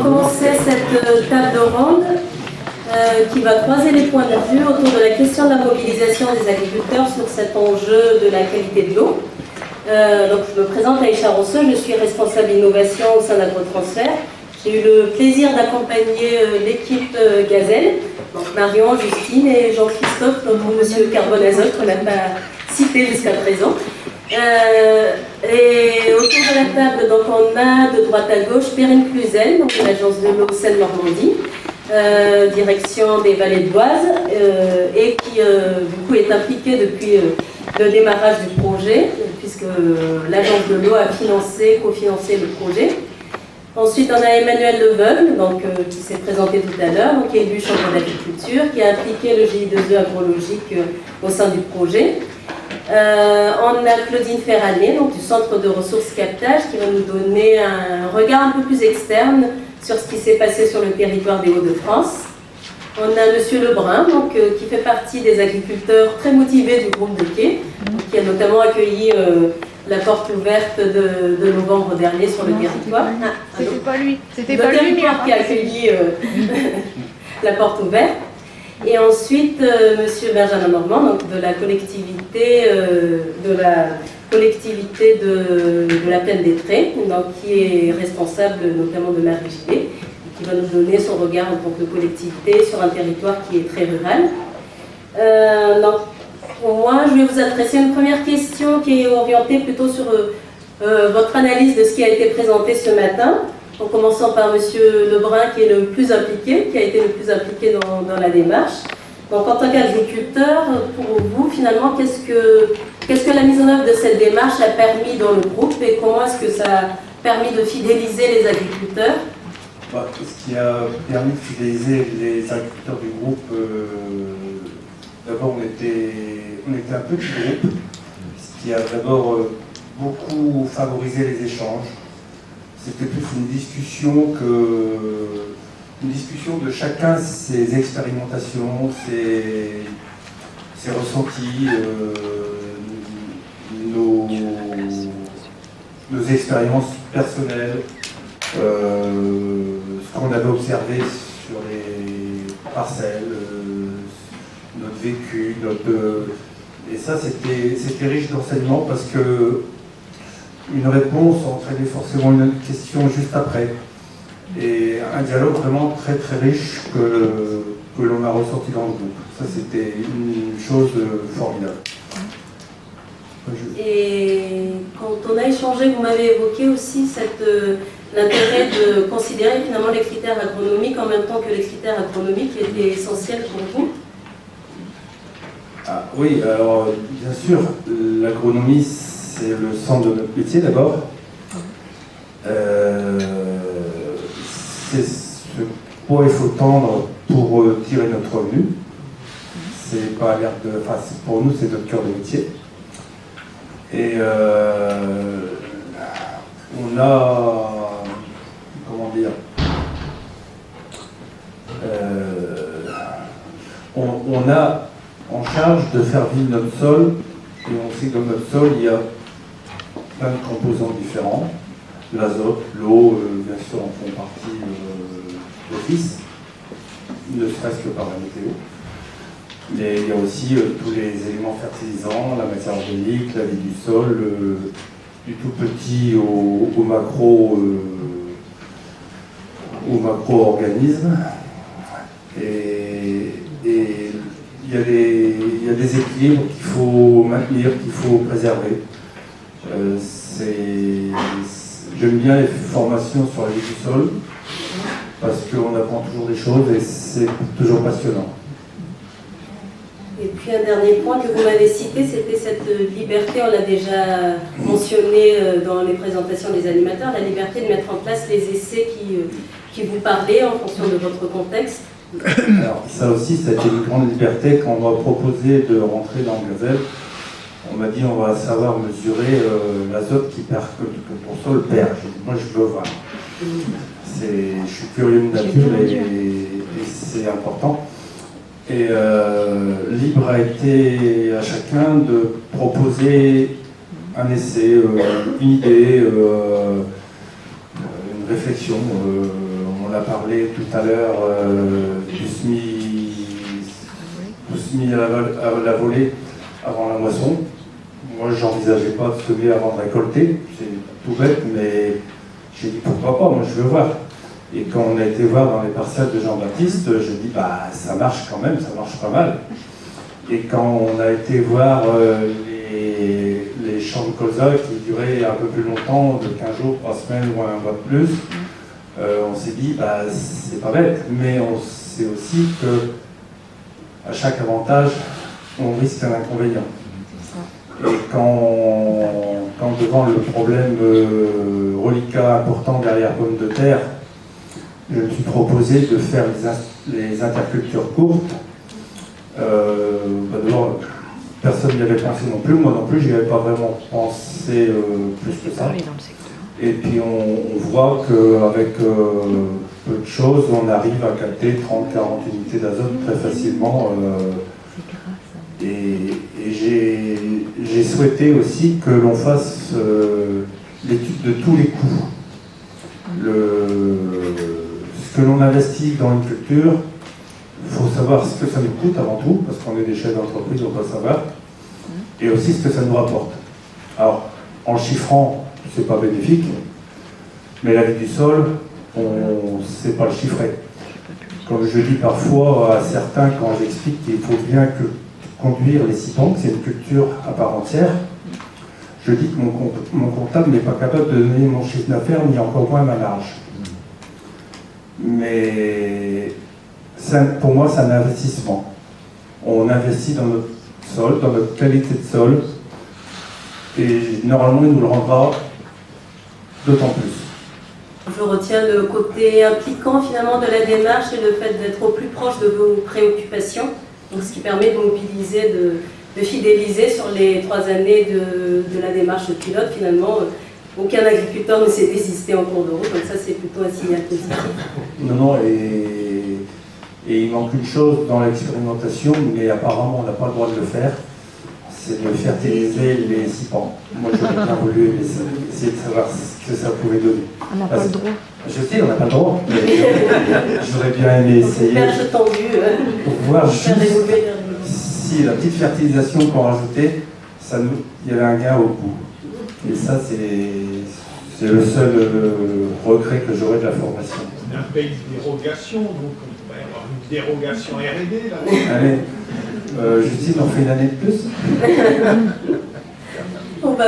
commencer cette table ronde qui va croiser les points de vue autour de la question de la mobilisation des agriculteurs sur cet enjeu de la qualité de l'eau. Donc je me présente Aïcha Rousseau, je suis responsable innovation au sein d'Agrotransfert. J'ai eu le plaisir d'accompagner l'équipe Gazelle, donc Marion, Justine et Jean-Christophe, notre monsieur Carbone Azote qu'on n'a pas cité jusqu'à présent. Et autour de la table, donc, on a de droite à gauche Perrine Cluzel, donc de l'agence de l'eau Seine-Normandie, direction des vallées de l'Oise, et qui du coup est impliquée depuis le démarrage du projet, puisque l'agence de l'eau a cofinancé le projet. Ensuite, on a Emmanuel Leveugle, donc, qui s'est présenté tout à l'heure, qui est élu chambre d'agriculture, qui a impliqué le GI2E agrologique au sein du projet. On a Claudine Ferranet, donc, du Centre de ressources captage, qui va nous donner un regard un peu plus externe sur ce qui s'est passé sur le territoire des Hauts-de-France. On a Monsieur Lebrun, donc, qui fait partie des agriculteurs très motivés du groupe de quai, qui a notamment accueilli la porte ouverte de novembre dernier sur le territoire. C'était pas lui. C'était pas lui qui a accueilli la porte ouverte. Et ensuite, Monsieur Benjamin Normand, donc de la collectivité de la Plaine des Trés, donc qui est responsable notamment de la RGD, et qui va nous donner son regard en tant que collectivité sur un territoire qui est très rural. Pour moi, je vais vous adresser une première question qui est orientée plutôt sur votre analyse de ce qui a été présenté ce matin, en commençant par M. Lebrun, qui est le plus impliqué, qui a été le plus impliqué dans la démarche. Donc, en tant qu'agriculteur, pour vous, finalement, qu'est-ce que la mise en œuvre de cette démarche a permis dans le groupe et comment est-ce que ça a permis de fidéliser les agriculteurs? Ce qui a permis de fidéliser les agriculteurs du groupe, d'abord, on était un petit groupe, ce qui a d'abord beaucoup favorisé les échanges. C'était plus une discussion de chacun ses expérimentations, ses ressentis, nos expériences personnelles, ce qu'on avait observé sur les parcelles, notre vécu, et ça c'était riche d'enseignements parce que une réponse entraînait forcément une autre question juste après. Et un dialogue vraiment très très riche que l'on a ressenti dans le groupe. Ça c'était une chose formidable. Et quand on a échangé, vous m'avez évoqué aussi l'intérêt de considérer finalement les critères agronomiques en même temps que les critères agronomiques étaient essentiels pour vous. Ah, oui, alors bien sûr, l'agronomie c'est le centre de notre métier d'abord. C'est ce quoi il faut tendre pour tirer notre revenu. C'est pas l'air de. Enfin, pour nous, c'est notre cœur de métier. Et on a. Comment dire. On a en charge de faire vivre notre sol. Et on sait que dans notre sol, il y a plein de composants différents. L'azote, l'eau, bien sûr, en font partie d'office, ne serait-ce que par la météo. Mais il y a aussi tous les éléments fertilisants, la matière organique, la vie du sol, du tout petit au macro-organisme. Et il y a des équilibres qu'il faut maintenir, qu'il faut préserver. J'aime bien les formations sur la vie du sol parce qu'on apprend toujours des choses et c'est toujours passionnant. Et puis un dernier point que vous m'avez cité, c'était cette liberté, on l'a déjà mentionné dans les présentations des animateurs, la liberté de mettre en place les essais qui vous parlaient en fonction de votre contexte. Alors ça aussi, ça a été une grande liberté quand on m'a proposé de rentrer dans le Gazelle. On m'a dit on va savoir mesurer l'azote que ton sol perd. J'ai dit, moi je veux voir. Je suis curieux de nature et c'est important. Et libre a été à chacun de proposer un essai, une idée, une réflexion. On On a parlé tout à l'heure du semis à la volée avant la moisson. Moi, j'envisageais pas de semer avant de récolter. C'est tout bête, mais j'ai dit pourquoi pas, moi je veux voir. Et quand on a été voir dans les parcelles de Jean-Baptiste, je dis bah ça marche quand même, ça marche pas mal. Et quand on a été voir les champs de colza qui duraient un peu plus longtemps, de 15 jours, 3 semaines ou un mois de plus, on s'est dit bah c'est pas bête, mais on sait aussi que à chaque avantage, on risque un inconvénient. Et quand devant le problème reliquat important derrière pomme de terre, je me suis proposé de faire les intercultures courtes. D'abord, personne n'y avait pensé non plus, moi non plus, je n'y avais pas vraiment pensé plus que ça. Et puis on voit qu'avec peu de choses, on arrive à capter 30-40 unités d'azote très facilement. Et j'ai souhaité aussi que l'on fasse l'étude de tous les coûts. Ce que l'on investit dans une culture, il faut savoir ce que ça nous coûte avant tout, parce qu'on est des chefs d'entreprise, on doit savoir, et aussi ce que ça nous rapporte. Alors, en chiffrant, c'est pas bénéfique, mais la vie du sol, on ne sait pas le chiffrer. Comme je dis parfois à certains quand j'explique qu'il faut bien que conduire les sitons, c'est une culture à part entière, je dis que mon comptable n'est pas capable de donner mon chiffre d'affaires, ni encore moins ma marge. Mais pour moi, c'est un investissement. On investit dans notre sol, dans notre qualité de sol, et normalement, il nous le rendra d'autant plus. Je retiens le côté impliquant finalement de la démarche et le fait d'être au plus proche de vos préoccupations, donc ce qui permet de mobiliser, de fidéliser sur les 3 années de la démarche de pilote. Finalement, aucun agriculteur ne s'est désisté en cours de route, donc ça c'est plutôt un signal positif. Non, et il manque une chose dans l'expérimentation, mais apparemment on n'a pas le droit de le faire, c'est de fertiliser les sipans. Moi j'aurais bien voulu essayer de savoir ce que ça pouvait donner. On n'a pas le droit. Je sais, on n'a pas le droit, mais j'aurais bien aimé essayer Perche tendue, pour voir faire juste évoluer. si la petite fertilisation qu'on rajoutait, il y avait un gain au coût. Et ça, c'est le seul regret que j'aurais de la formation. C'est un pays de dérogation, donc on pourrait avoir une dérogation R&D là. Allez, Justine, on fait une année de plus. On va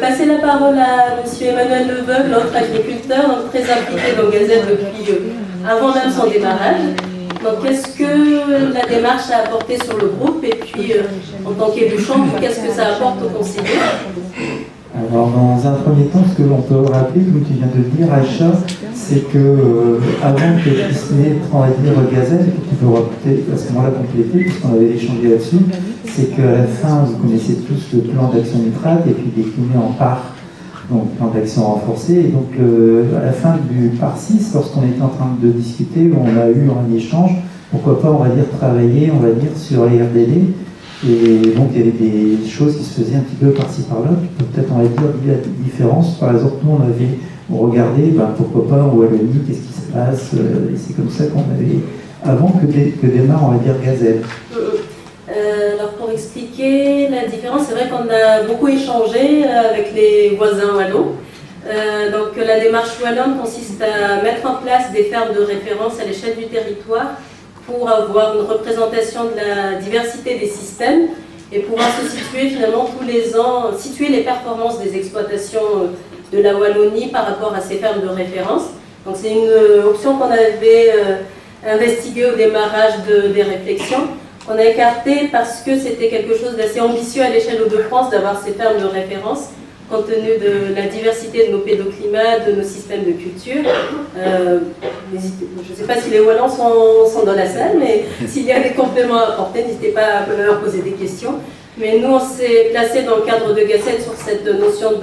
passer la parole à M. Emmanuel Leveugle, notre agriculteur, donc très impliqué dans Gazette depuis avant même son démarrage. Donc, qu'est-ce que la démarche a apporté sur le groupe et puis, en tant qu'élu champ, qu'est-ce que ça apporte aux conseillers? Alors, dans un premier temps, ce que l'on peut rappeler, comme tu viens de le dire, Aïcha, c'est que avant que Disney travaille Gazelle, tu peux à ce moment-là compléter, puisqu'on avait échangé là-dessus, c'est qu'à la fin, vous connaissez tous le plan d'action nitrate et puis décliné en parts, donc plan d'action renforcé. Et donc, à la fin du par 6, lorsqu'on était en train de discuter, on a eu un échange, pourquoi pas, on va dire, travailler, on va dire, sur les RDD. Et donc il y avait des choses qui se faisaient un petit peu par-ci par-là, peut-être on va dire la différence. Par exemple, nous on regardait, pourquoi pas en Wallonie, qu'est-ce qui se passe, et c'est comme ça qu'on avait, avant que démarre, on va dire, Gazelle. Alors pour expliquer la différence, c'est vrai qu'on a beaucoup échangé avec les voisins wallons. Donc la démarche wallonne consiste à mettre en place des fermes de référence à l'échelle du territoire pour avoir une représentation de la diversité des systèmes et pouvoir se situer finalement tous les ans, situer les performances des exploitations de la Wallonie par rapport à ces fermes de référence. Donc c'est une option qu'on avait investiguée au démarrage des réflexions, qu'on a écartée parce que c'était quelque chose d'assez ambitieux à l'échelle de France d'avoir ces fermes de référence, compte tenu de la diversité de nos pédoclimats, de nos systèmes de culture. Je ne sais pas si les Wallons sont dans la salle, mais s'il y a des compléments à apporter, n'hésitez pas à leur poser des questions. Mais nous, on s'est placé dans le cadre de Gazette sur cette notion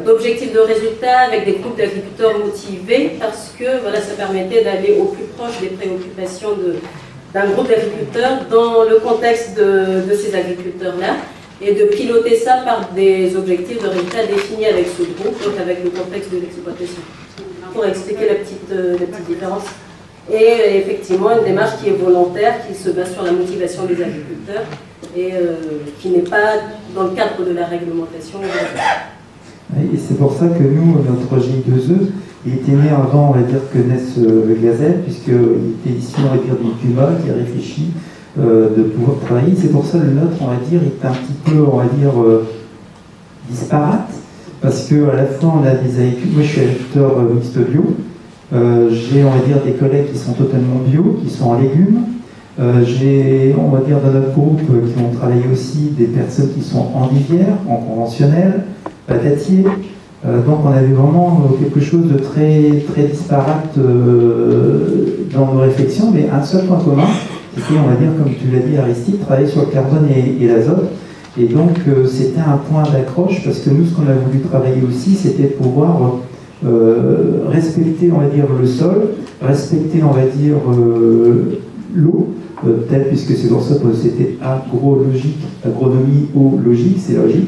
d'objectif de résultat avec des groupes d'agriculteurs motivés, parce que voilà, ça permettait d'aller au plus proche des préoccupations d'un groupe d'agriculteurs dans le contexte de ces agriculteurs-là, et de piloter ça par des objectifs de résultats définis avec ce groupe, donc avec le contexte de l'exploitation. pour expliquer la petite différence. Et effectivement, une démarche qui est volontaire, qui se base sur la motivation des agriculteurs et qui n'est pas dans le cadre de la réglementation. Et c'est pour ça que nous, notre GI2E, il était né avant, on va dire, que naisse le Gazelle, puisqu'il était issu, on va dire, d'une CUMA qui a réfléchi de pouvoir travailler. C'est pour ça que le nôtre, on va dire, est un petit peu, on va dire, disparate, parce qu'à la fois, on a des agriculteurs, moi je suis agriculteur mixte bio, j'ai, on va dire, des collègues qui sont totalement bio, qui sont en légumes. J'ai, on va dire, dans notre groupe qui ont travaillé aussi des personnes qui sont en rivière, en conventionnel, patatier. Donc on avait vraiment quelque chose de très, très disparate dans nos réflexions, mais un seul point commun, c'était, on va dire, comme tu l'as dit Aristide, travailler sur le carbone et l'azote. Et donc c'était un point d'accroche, parce que nous, ce qu'on a voulu travailler aussi, c'était de pouvoir respecter, on va dire, le sol, respecter, on va dire, l'eau, peut-être, puisque c'est pour ça que c'était agrologique, agronomie ou logique, c'est logique.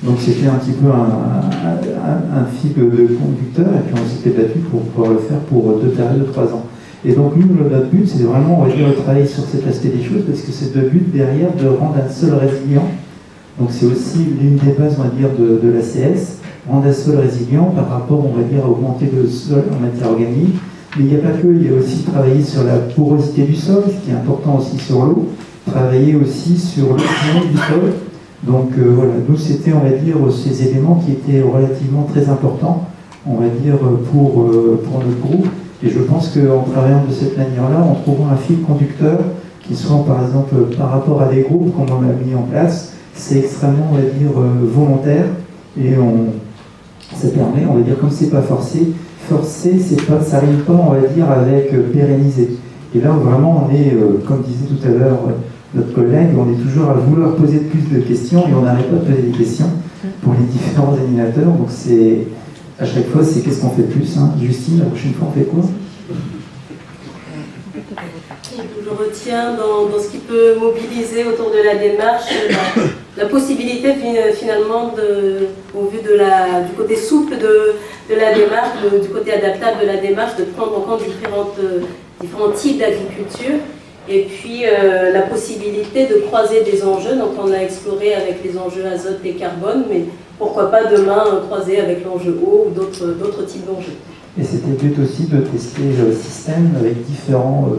Donc c'était un petit peu un fil de conducteur, et puis on s'était battu pour pouvoir le faire pour 2 périodes de 3 ans. Et donc nous, notre but, c'est vraiment, on va dire, travailler sur cet aspect des choses, parce que c'est le but derrière de rendre un sol résilient. Donc c'est aussi l'une des bases, on va dire, de l'ACS, rendre un sol résilient par rapport, on va dire, à augmenter le sol en matière organique. Mais il n'y a pas que, il y a aussi travailler sur la porosité du sol, ce qui est important aussi sur l'eau, travailler aussi sur l'oxygène du sol. Donc voilà, nous c'était, on va dire, ces éléments qui étaient relativement très importants, on va dire, pour notre groupe. Et je pense qu'en travaillant de cette manière-là, on trouvera un fil conducteur qui soit, par exemple, par rapport à des groupes qu'on a mis en place, c'est extrêmement, on va dire, volontaire. Et ça permet, on va dire, comme c'est pas forcé, c'est pas, ça rime pas, on va dire, avec pérenniser. Et là, vraiment, on est, comme disait tout à l'heure notre collègue, on est toujours à vouloir poser plus de questions et on n'arrête pas de poser des questions pour les différents animateurs. Donc c'est, à chaque fois, c'est qu'est-ce qu'on fait de plus, hein. Justine, la prochaine fois, on fait quoi? Je retiens dans ce qui peut mobiliser autour de la démarche la possibilité finalement, au vu du côté souple de la démarche, du côté adaptable de la démarche, de prendre en compte différents types d'agriculture. Et puis la possibilité de croiser des enjeux, donc on a exploré avec les enjeux azote et carbone, mais pourquoi pas demain croiser avec l'enjeu eau ou d'autres types d'enjeux. Et c'était le but aussi de tester le système avec différents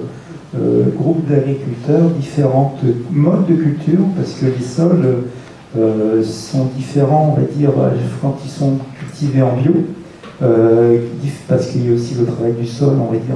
groupes d'agriculteurs, différents modes de culture, parce que les sols sont différents, on va dire, quand ils sont cultivés en bio. Parce qu'il y a aussi le travail du sol, on va dire,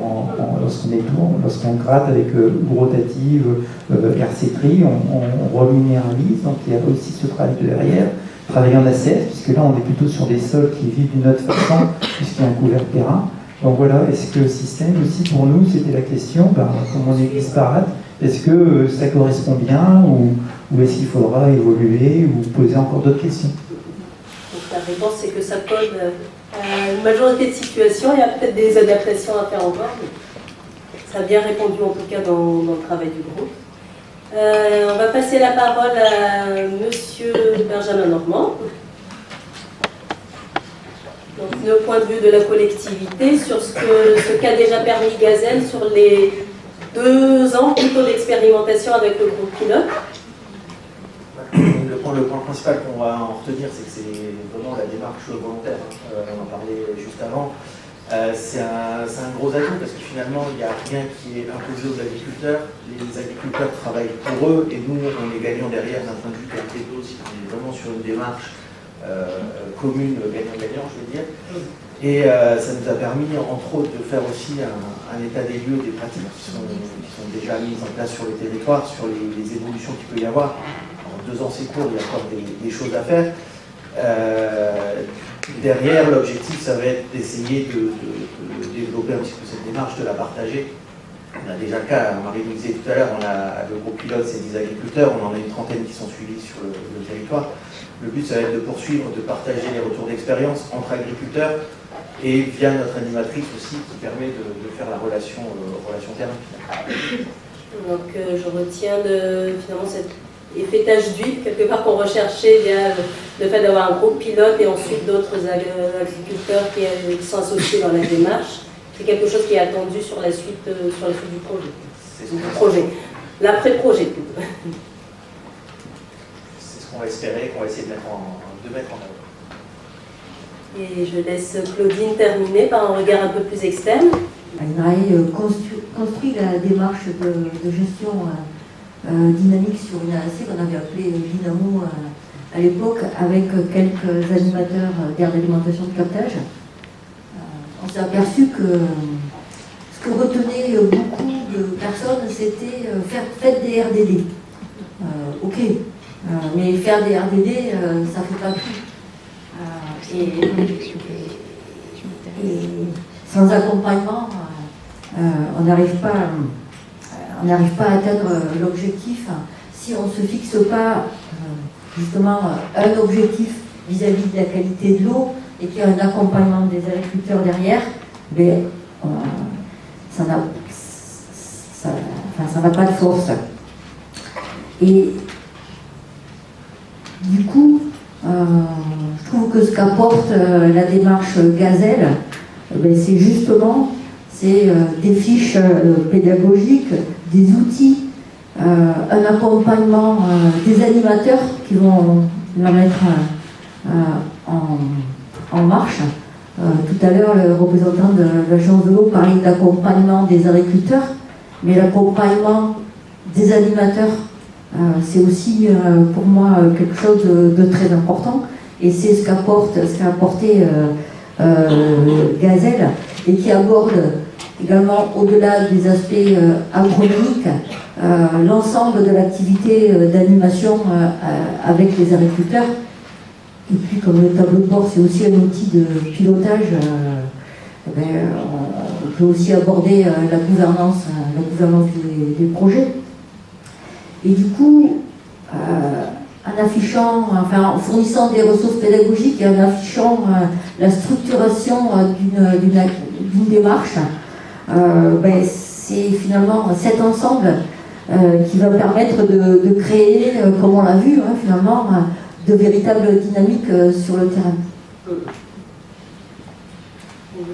lorsqu'on gratte avec rotative, RC-tri, on reminéralise, donc il y a aussi ce travail de derrière, travailler en ACS, puisque là on est plutôt sur des sols qui vivent d'une autre façon, puisqu'il y a un couvert terrain. Donc voilà, est-ce que le système aussi pour nous, c'était la question, comme on est disparate, est-ce que ça correspond bien, ou est-ce qu'il faudra évoluer, ou poser encore d'autres questions? Donc la réponse c'est que ça colle à une majorité de situations, il y a peut-être des adaptations à faire encore, mais ça a bien répondu en tout cas dans le travail du groupe. On va passer la parole à Monsieur Benjamin Normand. Donc, le point de vue de la collectivité sur ce qu'a déjà permis Gazelle sur les 2 ans plutôt d'expérimentation avec le groupe pilote. Le point principal qu'on va en retenir, c'est que c'est vraiment la démarche volontaire. On en parlait juste avant. C'est un gros atout parce que finalement, il n'y a rien qui est imposé aux agriculteurs. Les agriculteurs travaillent pour eux et nous, on est gagnants derrière d'un point de vue qualité d'eau. On est vraiment sur une démarche commune, gagnant-gagnant, je veux dire. Et ça nous a permis, entre autres, de faire aussi un état des lieux des pratiques qui sont déjà mises en place sur le territoire, sur les évolutions qu'il peut y avoir. En 2 ans, c'est court, il y a encore des choses à faire. Derrière, l'objectif, ça va être d'essayer de développer un petit peu cette démarche, de la partager. On a déjà le cas, Marie nous disait tout à l'heure, on a le groupe pilote, c'est 10 agriculteurs, on en a une trentaine qui sont suivis sur le territoire. Le but, ça va être de poursuivre, de partager les retours d'expérience entre agriculteurs et via notre animatrice aussi, qui permet de faire la relation terrain. Donc je retiens finalement cette fêtage d'huile, quelque part qu'on recherchait via le fait d'avoir un groupe pilote et ensuite d'autres agriculteurs qui sont associés dans la démarche. C'est quelque chose qui est attendu sur la suite du projet. L'après-projet plutôt. C'est ce qu'on va espérer, qu'on va essayer de mettre en œuvre. Et je laisse Claudine terminer par un regard un peu plus externe. INRAE construit la démarche de gestion dynamique sur une AAC qu'on avait appelée Dynamo à l'époque, avec quelques animateurs d'aire d'alimentation de captage. On s'est aperçu que ce que retenaient beaucoup de personnes, c'était faites des RDD. Ok, mais faire des RDD, ça ne fait pas tout. Et sans accompagnement, on n'arrive pas à atteindre l'objectif si on ne se fixe pas justement un objectif vis-à-vis de la qualité de l'eau et qu'il y a un accompagnement des agriculteurs derrière, mais ça n'a pas de force. Et du coup, je trouve que ce qu'apporte la démarche Gazelle, c'est justement des fiches pédagogiques, des outils, un accompagnement des animateurs qui vont la mettre en marche. Tout à l'heure, le représentant de l'agence de l'eau parlait d'accompagnement des agriculteurs, mais l'accompagnement des animateurs, c'est aussi pour moi quelque chose de très important, et c'est ce qu'a apporté Gazelle, et qui aborde également, au-delà des aspects agronomiques, l'ensemble de l'activité d'animation avec les agriculteurs. Et puis, comme le tableau de bord, c'est aussi un outil de pilotage, on peut aussi aborder la gouvernance des projets. Et du coup, en fournissant des ressources pédagogiques et en affichant la structuration d'une démarche, c'est finalement cet ensemble qui va permettre de créer, comme on l'a vu, finalement, de véritables dynamiques sur le terrain.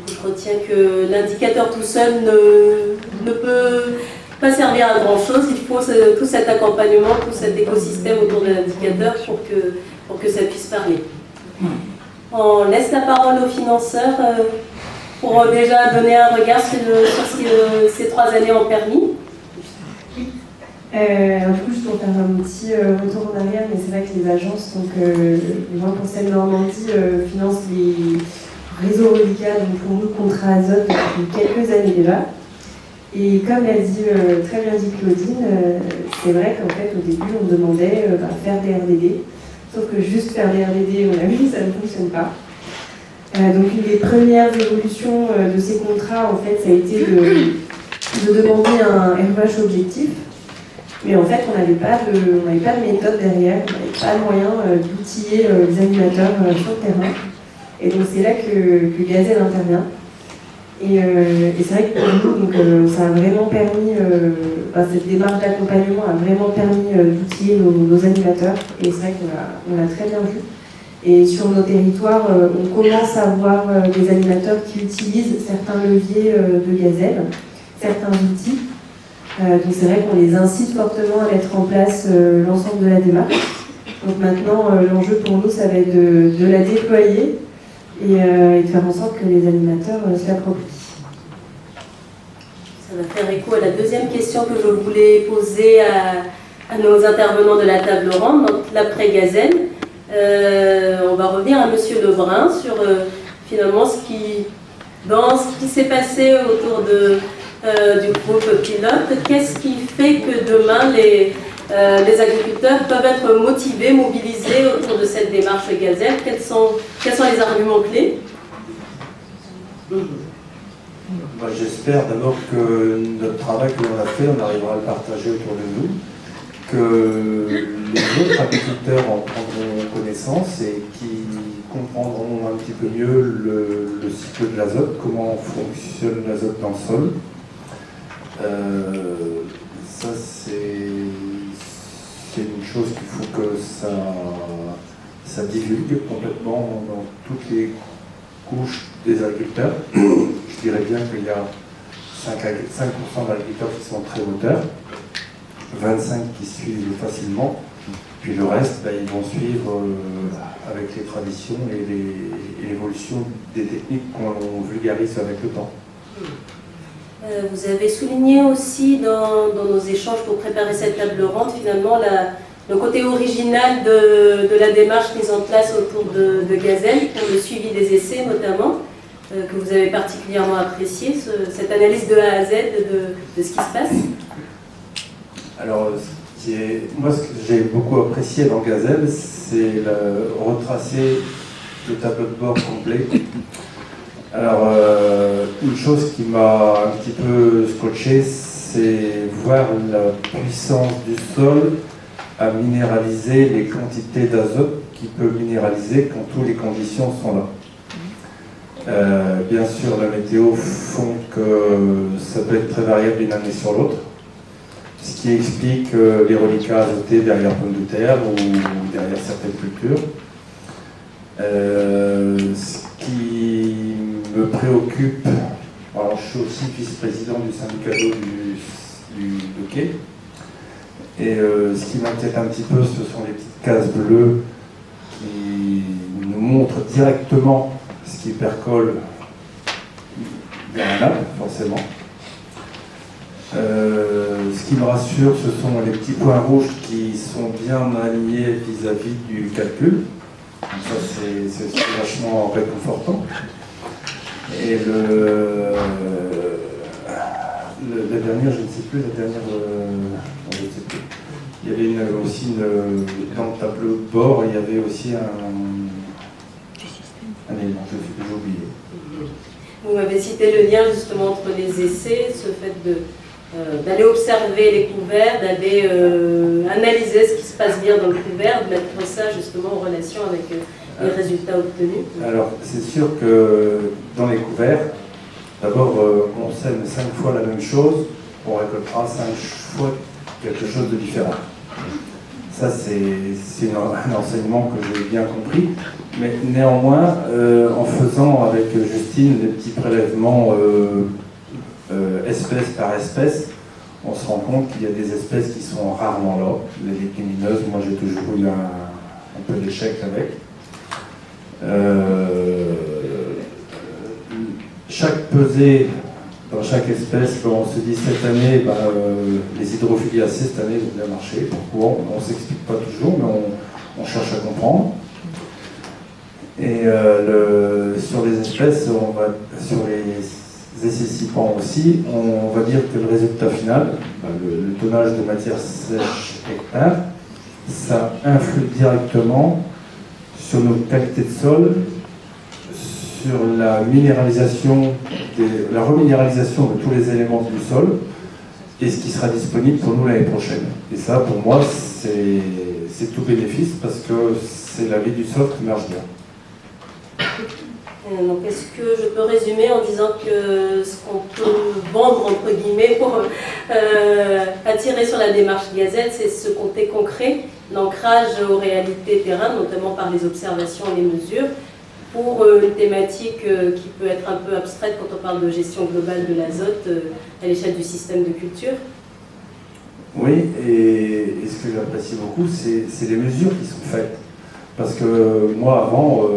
Je retiens que l'indicateur tout seul ne peut pas servir à grand chose. Il faut tout cet accompagnement, tout cet écosystème autour de l'indicateur pour que ça puisse parler. On laisse la parole aux financeurs pour déjà donner un regard sur ce que ces 3 années ont permis. Du coup, juste pour faire un petit retour en arrière, mais c'est vrai que les agences, donc le 20% de Normandie finance les réseaux reliquats, donc pour nous, contrat azote depuis quelques années déjà. Et comme l'a dit, très bien dit Claudine, c'est vrai qu'en fait, au début, on demandait faire des RDD. Sauf que juste faire des RDD, on a vu, ça ne fonctionne pas. Donc une des premières évolutions de ces contrats, en fait, ça a été de demander un REH objectif. Mais en fait, on n'avait pas de méthode derrière, on n'avait pas de moyen d'outiller les animateurs sur le terrain. Et donc c'est là que Gazelle intervient. Et c'est vrai que pour nous, donc, ça a vraiment permis, cette démarche d'accompagnement a vraiment permis d'outiller nos animateurs. Et c'est vrai qu'on l'a très bien vu. Et sur nos territoires, on commence à voir des animateurs qui utilisent certains leviers de Gazelle, certains outils. Donc c'est vrai qu'on les incite fortement à mettre en place l'ensemble de la démarche. Donc maintenant, l'enjeu pour nous, ça va être de la déployer et de faire en sorte que les animateurs se l'approprient. Ça va faire écho à la deuxième question que je voulais poser à nos intervenants de la table ronde, donc l'après-Gazelle. On va revenir à Monsieur Lebrun sur finalement ce qui s'est passé autour du groupe pilote. Qu'est-ce qui fait que demain les agriculteurs peuvent être motivés, mobilisés autour de cette démarche Gazelle? Quels sont les arguments clés? J'espère d'abord que notre travail que l'on a fait, on arrivera à le partager autour de nous, que les autres agriculteurs en prendront connaissance et qui comprendront un petit peu mieux le cycle de l'azote, comment fonctionne l'azote dans le sol. Ça, c'est une chose qu'il faut que ça divulgue complètement dans toutes les couches des agriculteurs. Je dirais bien qu'il y a 5% d'agriculteurs qui sont très moteurs, 25% qui suivent facilement, puis le reste, ils vont suivre avec les traditions et l'évolution des techniques qu'on vulgarise avec le temps. Vous avez souligné aussi dans nos échanges pour préparer cette table ronde, finalement, le côté original de la démarche mise en place autour de Gazelle, pour le suivi des essais notamment, que vous avez particulièrement apprécié, cette analyse de A à Z de ce qui se passe. Alors, moi, ce que j'ai beaucoup apprécié dans Gazelle, c'est retracer le tableau de bord complet. Alors, une chose qui m'a un petit peu scotché, c'est voir la puissance du sol à minéraliser les quantités d'azote qu'il peut minéraliser quand toutes les conditions sont là. Bien sûr, la météo font que ça peut être très variable d'une année sur l'autre, ce qui explique les reliquats azotés derrière pommes de terre ou derrière certaines cultures. Ce qui me préoccupe, alors je suis aussi vice-président du syndicat d'eau du Bouquet, et ce qui m'inquiète un petit peu, ce sont les petites cases bleues qui nous montrent directement ce qui percole dans la nappe, forcément. Ce qui me rassure, ce sont les petits points rouges qui sont bien alignés vis-à-vis du calcul. Donc ça, c'est vachement réconfortant. Et la dernière, je ne sais plus, je ne sais plus. Il y avait aussi dans le tableau de bord, il y avait aussi un élément, j'ai oublié. Vous m'avez cité le lien justement entre les essais, ce fait d'aller observer les couverts, d'aller analyser ce qui se passe bien dans le couvert, de mettre ça justement en relation avec les résultats obtenus. Alors, c'est sûr que dans les couverts, d'abord, on sème 5 fois la même chose, on récoltera 5 fois quelque chose de différent. Ça, c'est un enseignement que j'ai bien compris. Mais néanmoins, en faisant avec Justine des petits prélèvements espèce par espèce, on se rend compte qu'il y a des espèces qui sont rarement là. Les légumineuses, moi j'ai toujours eu un peu d'échec avec. Chaque pesée dans chaque espèce, on se dit cette année, les hydrophiliacées cette année vont bien marcher. Pourquoi? On ne s'explique pas toujours, mais on cherche à comprendre. Et sur les espèces, sur les essais-cipants aussi, on va dire que le résultat final, le tonnage de matière sèche hectare, ça influe directement sur nos qualités de sol, sur la minéralisation, la reminéralisation de tous les éléments du sol et ce qui sera disponible pour nous l'année prochaine. Et ça, pour moi, c'est tout bénéfice parce que c'est la vie du sol qui marche bien. Donc, est-ce que je peux résumer en disant que ce qu'on peut vendre, entre guillemets, pour attirer sur la démarche Gazelle, c'est ce côté concret, l'ancrage aux réalités terrain, notamment par les observations et les mesures, pour une thématique qui peut être un peu abstraite quand on parle de gestion globale de l'azote à l'échelle du système de culture? Oui, et ce que j'apprécie beaucoup, c'est les mesures qui sont faites. Parce que moi, avant,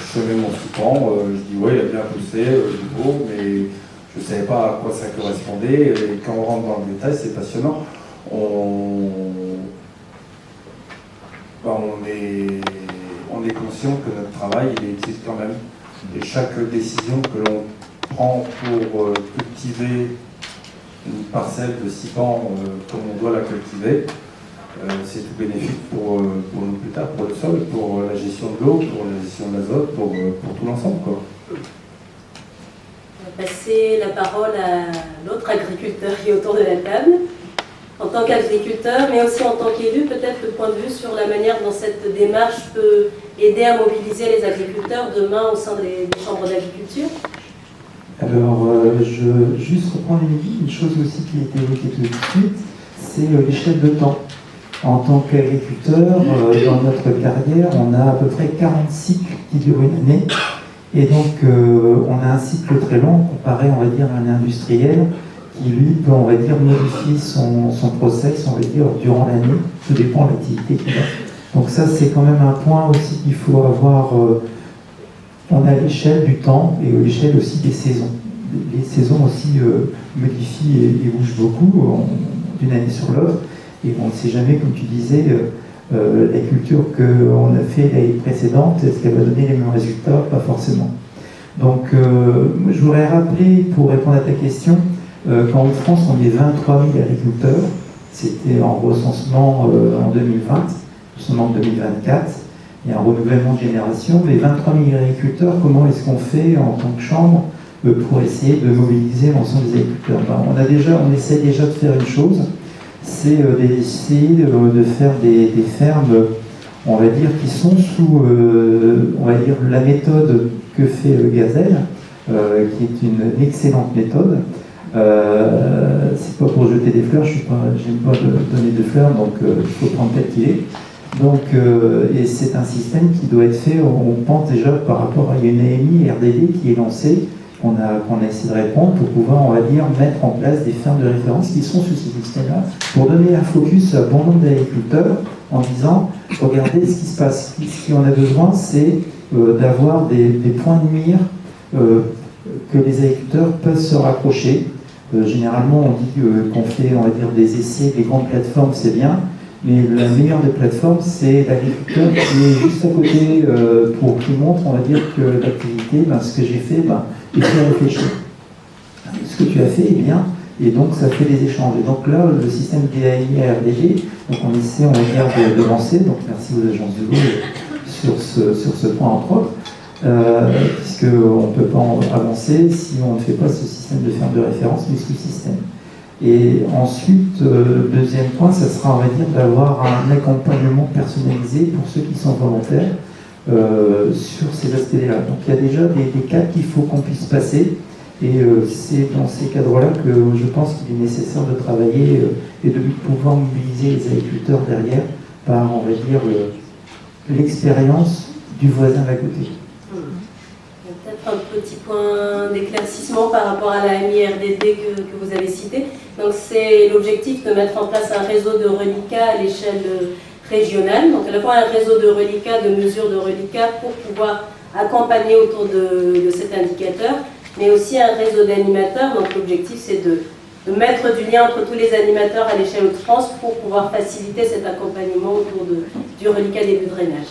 je semais mon support, je dis ouais, il a bien poussé, du beau, mais je ne savais pas à quoi ça correspondait. Et quand on rentre dans le détail, c'est passionnant. On est conscient que notre travail, il est utile quand même. Et chaque décision que l'on prend pour cultiver une parcelle de cipan comme on doit la cultiver, c'est tout bénéfique pour nous plus tard, pour le sol, pour la gestion de l'eau, pour la gestion de l'azote, pour tout l'ensemble, quoi. On va passer la parole à l'autre agriculteur qui est autour de la table. En tant qu'agriculteur, mais aussi en tant qu'élu, peut-être le point de vue sur la manière dont cette démarche peut aider à mobiliser les agriculteurs demain au sein des chambres d'agriculture. Alors, je veux juste reprendre une chose aussi qui a été évoquée tout de suite, c'est l'échelle de temps. En tant qu'agriculteur, dans notre carrière, on a à peu près 40 cycles qui durent une année. Et donc, on a un cycle très long comparé, on va dire, à un industriel qui, lui, peut, on va dire, modifier son process, on va dire, durant l'année. Tout dépend de l'activité qu'il a. Donc ça, c'est quand même un point aussi qu'il faut avoir. On a l'échelle du temps et l'échelle aussi des saisons. Les saisons aussi modifient et bougent beaucoup d'une année sur l'autre. Et on ne sait jamais, comme tu disais, la culture qu'on a fait l'année précédente, est-ce qu'elle va donner les mêmes résultats? Pas forcément. Donc, je voudrais rappeler, pour répondre à ta question, qu'en France, on est 23 000 agriculteurs. C'était en recensement en 2020, recensement en 2024. Il y a un renouvellement de génération. Les 23 000 agriculteurs, comment est-ce qu'on fait en tant que chambre pour essayer de mobiliser l'ensemble des agriculteurs? On essaie déjà de faire une chose, c'est d'essayer de faire des fermes, on va dire, qui sont sous, on va dire, la méthode que fait Gazelle, qui est une excellente méthode. C'est pas pour jeter des fleurs, j'aime pas donner de fleurs, donc il faut prendre tel qu'il est. Donc, et c'est un système qui doit être fait, on pense déjà par rapport à une AMI RDD qui est lancée, qu'on a essayé de répondre pour pouvoir, on va dire, mettre en place des fermes de référence qui sont sous ce système-là, pour donner un focus à bon nombre d'agriculteurs en disant, regardez ce qui se passe. Ce qu'on a besoin, c'est d'avoir des points de mire que les agriculteurs peuvent se raccrocher. Généralement, on dit qu'on fait, on va dire, des essais, des grandes plateformes, c'est bien, mais la meilleure des plateformes, c'est l'agriculteur qui est juste à côté pour qui montre, on va dire, que l'activité, ce que j'ai fait, il faut réfléchir. Ce que tu as fait est bien, et donc ça fait des échanges. Et donc là, le système DAI RDG, donc on essaie, on va dire, de lancer, donc merci aux agences de l'eau sur ce point, entre autres, puisqu'on ne peut pas avancer si on ne fait pas ce système de ferme de référence, mais ce système. Et ensuite, le deuxième point, ça sera, on va dire, d'avoir un accompagnement personnalisé pour ceux qui sont volontaires sur ces aspects-là. Donc il y a déjà des cas qu'il faut qu'on puisse passer, et c'est dans ces cadres-là que je pense qu'il est nécessaire de travailler et de pouvoir mobiliser les agriculteurs derrière par, on va dire, l'expérience du voisin d'à côté. Peut-être un petit point d'éclaircissement par rapport à la MIRDD que vous avez cité. Donc c'est l'objectif de mettre en place un réseau de reliquats à l'échelle régionale. Donc à la fois un réseau de reliquats, de mesures de reliquats pour pouvoir accompagner autour de cet indicateur, mais aussi un réseau d'animateurs. Donc l'objectif c'est de mettre du lien entre tous les animateurs à l'échelle de France pour pouvoir faciliter cet accompagnement autour du reliquat début de drainage.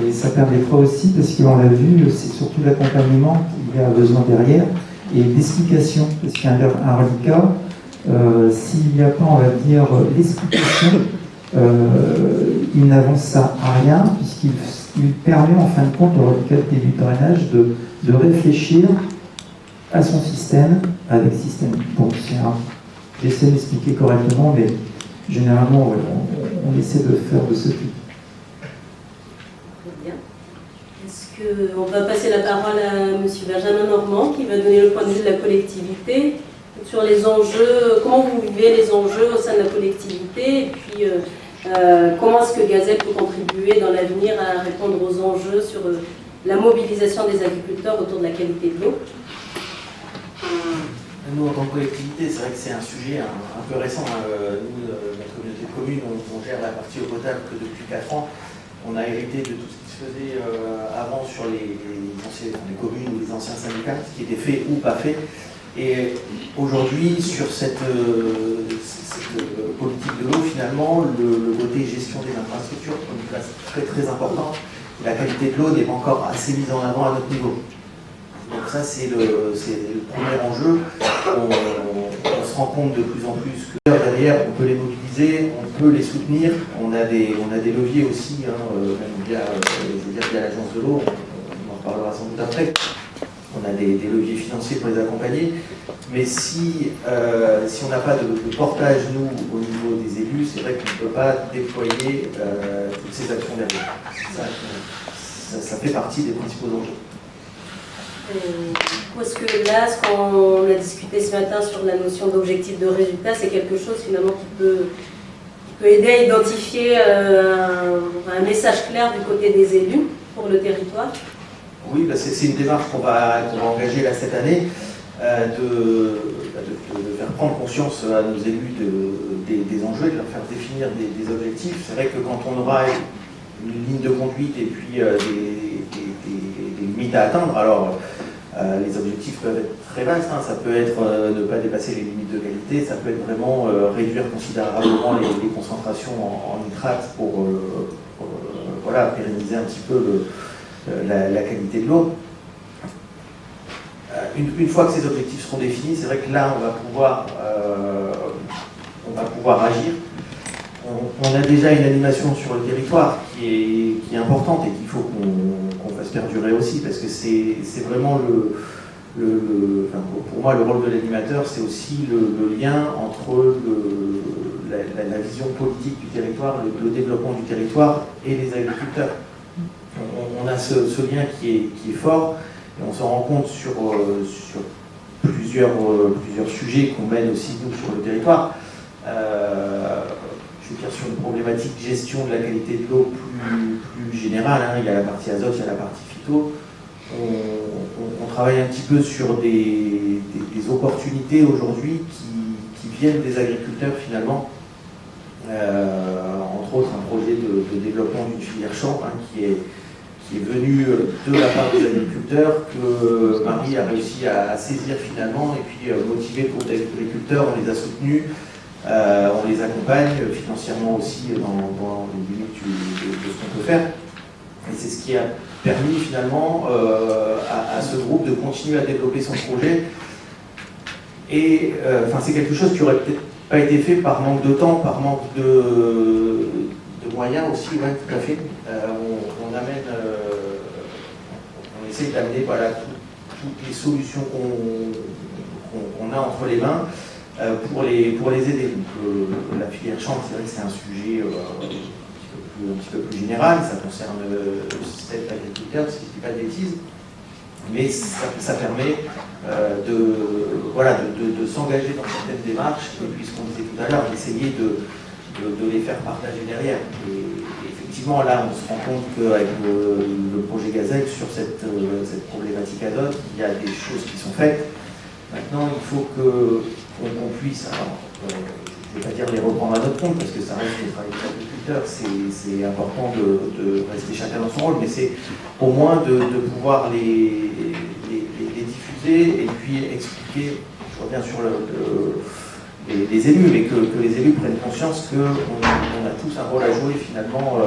Et ça permettra aussi, parce qu'on l'a vu, c'est surtout l'accompagnement qu'il y a besoin derrière, et l'explication, parce qu'un reliquat, s'il n'y a pas, on va dire, l'explication, il n'avance à rien, puisqu'il permet en fin de compte au reliquat de début de drainage de réfléchir à son système avec le système. Donc j'essaie d'expliquer correctement, mais généralement on essaie de faire de ce type. On va passer la parole à M. Benjamin Normand qui va donner le point de vue de la collectivité sur les enjeux, comment vous vivez les enjeux au sein de la collectivité, et puis comment est-ce que Gazelle peut contribuer dans l'avenir à répondre aux enjeux sur la mobilisation des agriculteurs autour de la qualité de l'eau. Nous, en tant que collectivité, c'est vrai que c'est un sujet un peu récent. Nous, notre communauté de communes, on gère la partie eau potable que depuis 4 ans. On a hérité de tout ce qui se faisait avant sur les communes ou les anciens syndicats, ce qui était fait ou pas fait. Et aujourd'hui, sur cette politique de l'eau, finalement, le côté gestion des infrastructures prend une place très très importante. La qualité de l'eau n'est pas encore assez mise en avant à notre niveau. Donc ça, c'est le premier enjeu. On se rend compte de plus en plus que derrière, on peut les mobiliser, on peut les soutenir. On a des leviers aussi, même via l'agence de l'eau, on en reparlera sans doute après. On a des leviers financiers pour les accompagner. Mais si on n'a pas de portage, nous, au niveau des élus, c'est vrai qu'on ne peut pas déployer toutes ces actions derrière. Ça fait partie des principaux enjeux. Est-ce que là, ce qu'on a discuté ce matin sur la notion d'objectif de résultat, c'est quelque chose finalement qui peut aider à identifier un message clair du côté des élus pour le territoire? Oui, bah c'est une démarche qu'on va engager là cette année, de faire prendre conscience à nos élus des enjeux et de leur faire définir des objectifs. C'est vrai que quand on aura une ligne de conduite et puis des limites à atteindre, alors les objectifs peuvent être très vastes, hein. Ça peut être ne pas dépasser les limites de qualité, ça peut être vraiment réduire considérablement les concentrations en nitrates pour voilà, pérenniser un petit peu la qualité de l'eau. Une fois que ces objectifs seront définis, c'est vrai que là, on va pouvoir agir. On a déjà une animation sur le territoire qui est importante et qu'il faut qu'on fasse perdurer aussi, parce que c'est vraiment enfin, pour moi, le rôle de l'animateur, c'est aussi le lien entre la vision politique du territoire, le développement du territoire et les agriculteurs. On a ce lien qui est fort, et on se rend compte sur plusieurs sujets qu'on mène aussi nous sur le territoire. Je veux dire, sur une problématique de gestion de la qualité de l'eau plus générale, hein. Il y a la partie azote, il y a la partie phyto. On travaille un petit peu sur des opportunités aujourd'hui qui viennent des agriculteurs finalement. Entre autres, un projet de développement d'une filière champ, hein, qui est venu de la part des agriculteurs, que Marie a réussi à saisir finalement, et puis motiver le groupe d'agriculteurs, on les a soutenus, on les accompagne financièrement aussi dans les limites de ce qu'on peut faire. Et c'est ce qui a permis finalement à ce groupe de continuer à développer son projet. Et enfin, c'est quelque chose qui aurait peut-être pas été fait par manque de temps, par manque de moyens aussi, ouais, tout à fait. On essaye d'amener voilà, toutes les solutions qu'on a entre les mains pour les aider. Donc, la filière champ, c'est vrai que c'est un sujet un petit peu plus général, ça concerne 7 agriculteurs, si je ne dis pas de bêtises, mais ça permet de s'engager dans certaines démarches, et puis ce qu'on disait tout à l'heure, d'essayer de les faire partager derrière. Et effectivement, là, on se rend compte qu'avec le projet Gazelle, sur cette problématique azote, il y a des choses qui sont faites. Maintenant, il faut qu'on puisse, alors, je ne vais pas dire les reprendre à notre compte, parce que ça reste le travail des agriculteurs, c'est important de rester chacun dans son rôle, mais c'est au moins de pouvoir les diffuser et puis expliquer, je reviens sur les élus, mais que les élus prennent conscience qu'on a tous un rôle à jouer finalement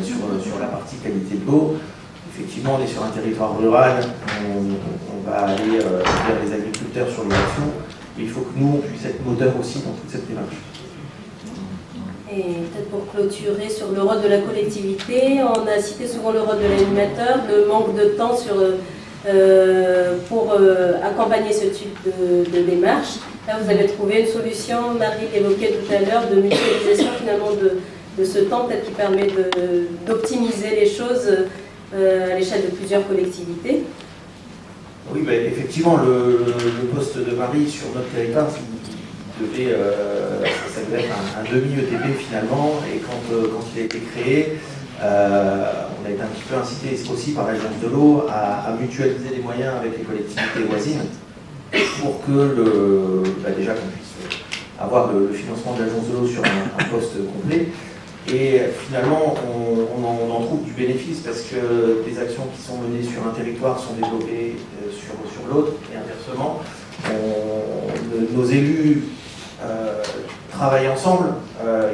sur la partie qualité de l'eau. Effectivement, on est sur un territoire rural, on va aller vers les agriculteurs sur les actions, mais il faut que nous, on puisse être moteur aussi dans toute cette démarche. Et peut-être pour clôturer sur le rôle de la collectivité, on a cité souvent le rôle de l'animateur, le manque de temps pour accompagner ce type de démarche. Là, vous avez trouvé une solution, Marie l'évoquait tout à l'heure, de mutualisation finalement de ce temps, peut-être qui permet d'optimiser les choses à l'échelle de plusieurs collectivités. Oui, ben, effectivement, le poste de Marie sur notre territoire, ça devait être un demi-ETP finalement, et quand il a été créé, on a été un petit peu incité aussi par l'agence de l'eau à mutualiser les moyens avec les collectivités voisines pour que déjà qu'on puisse avoir le financement de l'agence de l'eau sur un poste complet. Et finalement, on en trouve du bénéfice parce que des actions qui sont menées sur un territoire sont développées sur l'autre et inversement. Nos élus travaillent ensemble.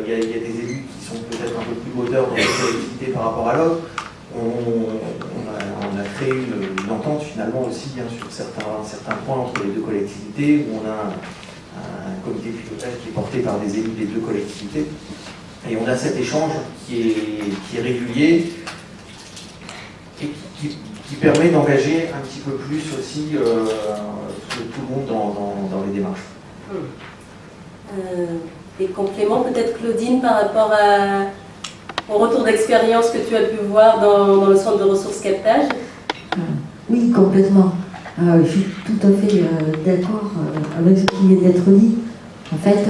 Il y a des élus qui sont peut-être un peu plus moteurs dans les collectivités par rapport à l'autre. On a créé une entente finalement aussi hein, sur certains points entre les deux collectivités où on a un comité de pilotage qui est porté par des élus des deux collectivités. Et on a cet échange qui est régulier et qui permet d'engager un petit peu plus aussi tout le monde dans les démarches. Des compléments peut-être Claudine par rapport au retour d'expérience que tu as pu voir dans le centre de ressources captage? Oui, complètement. Je suis tout à fait d'accord avec ce qui vient d'être dit. En fait,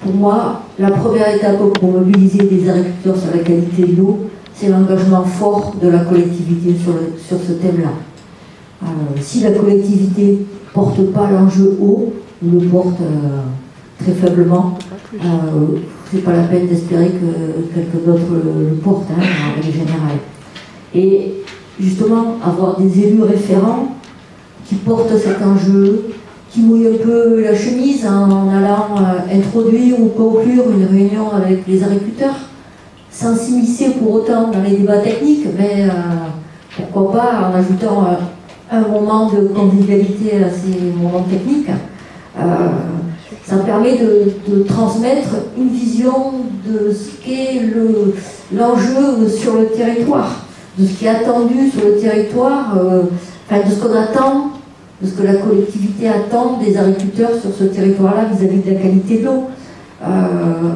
pour moi, la première étape pour mobiliser des agriculteurs sur la qualité de l'eau, c'est l'engagement fort de la collectivité sur ce thème-là. Si la collectivité ne porte pas l'enjeu eau, ou le porte très faiblement, c'est pas la peine d'espérer que quelqu'un d'autre le porte, en règle générale. Et justement, avoir des élus référents qui portent cet enjeu, qui mouillent un peu la chemise en allant introduire ou conclure une réunion avec les agriculteurs, sans s'immiscer pour autant dans les débats techniques, mais pourquoi pas en ajoutant un moment de convivialité à ces moments techniques. Ça permet de transmettre une vision de ce qu'est l'enjeu sur le territoire, de ce qui est attendu sur le territoire, de ce qu'on attend, de ce que la collectivité attend des agriculteurs sur ce territoire-là vis-à-vis de la qualité de l'eau.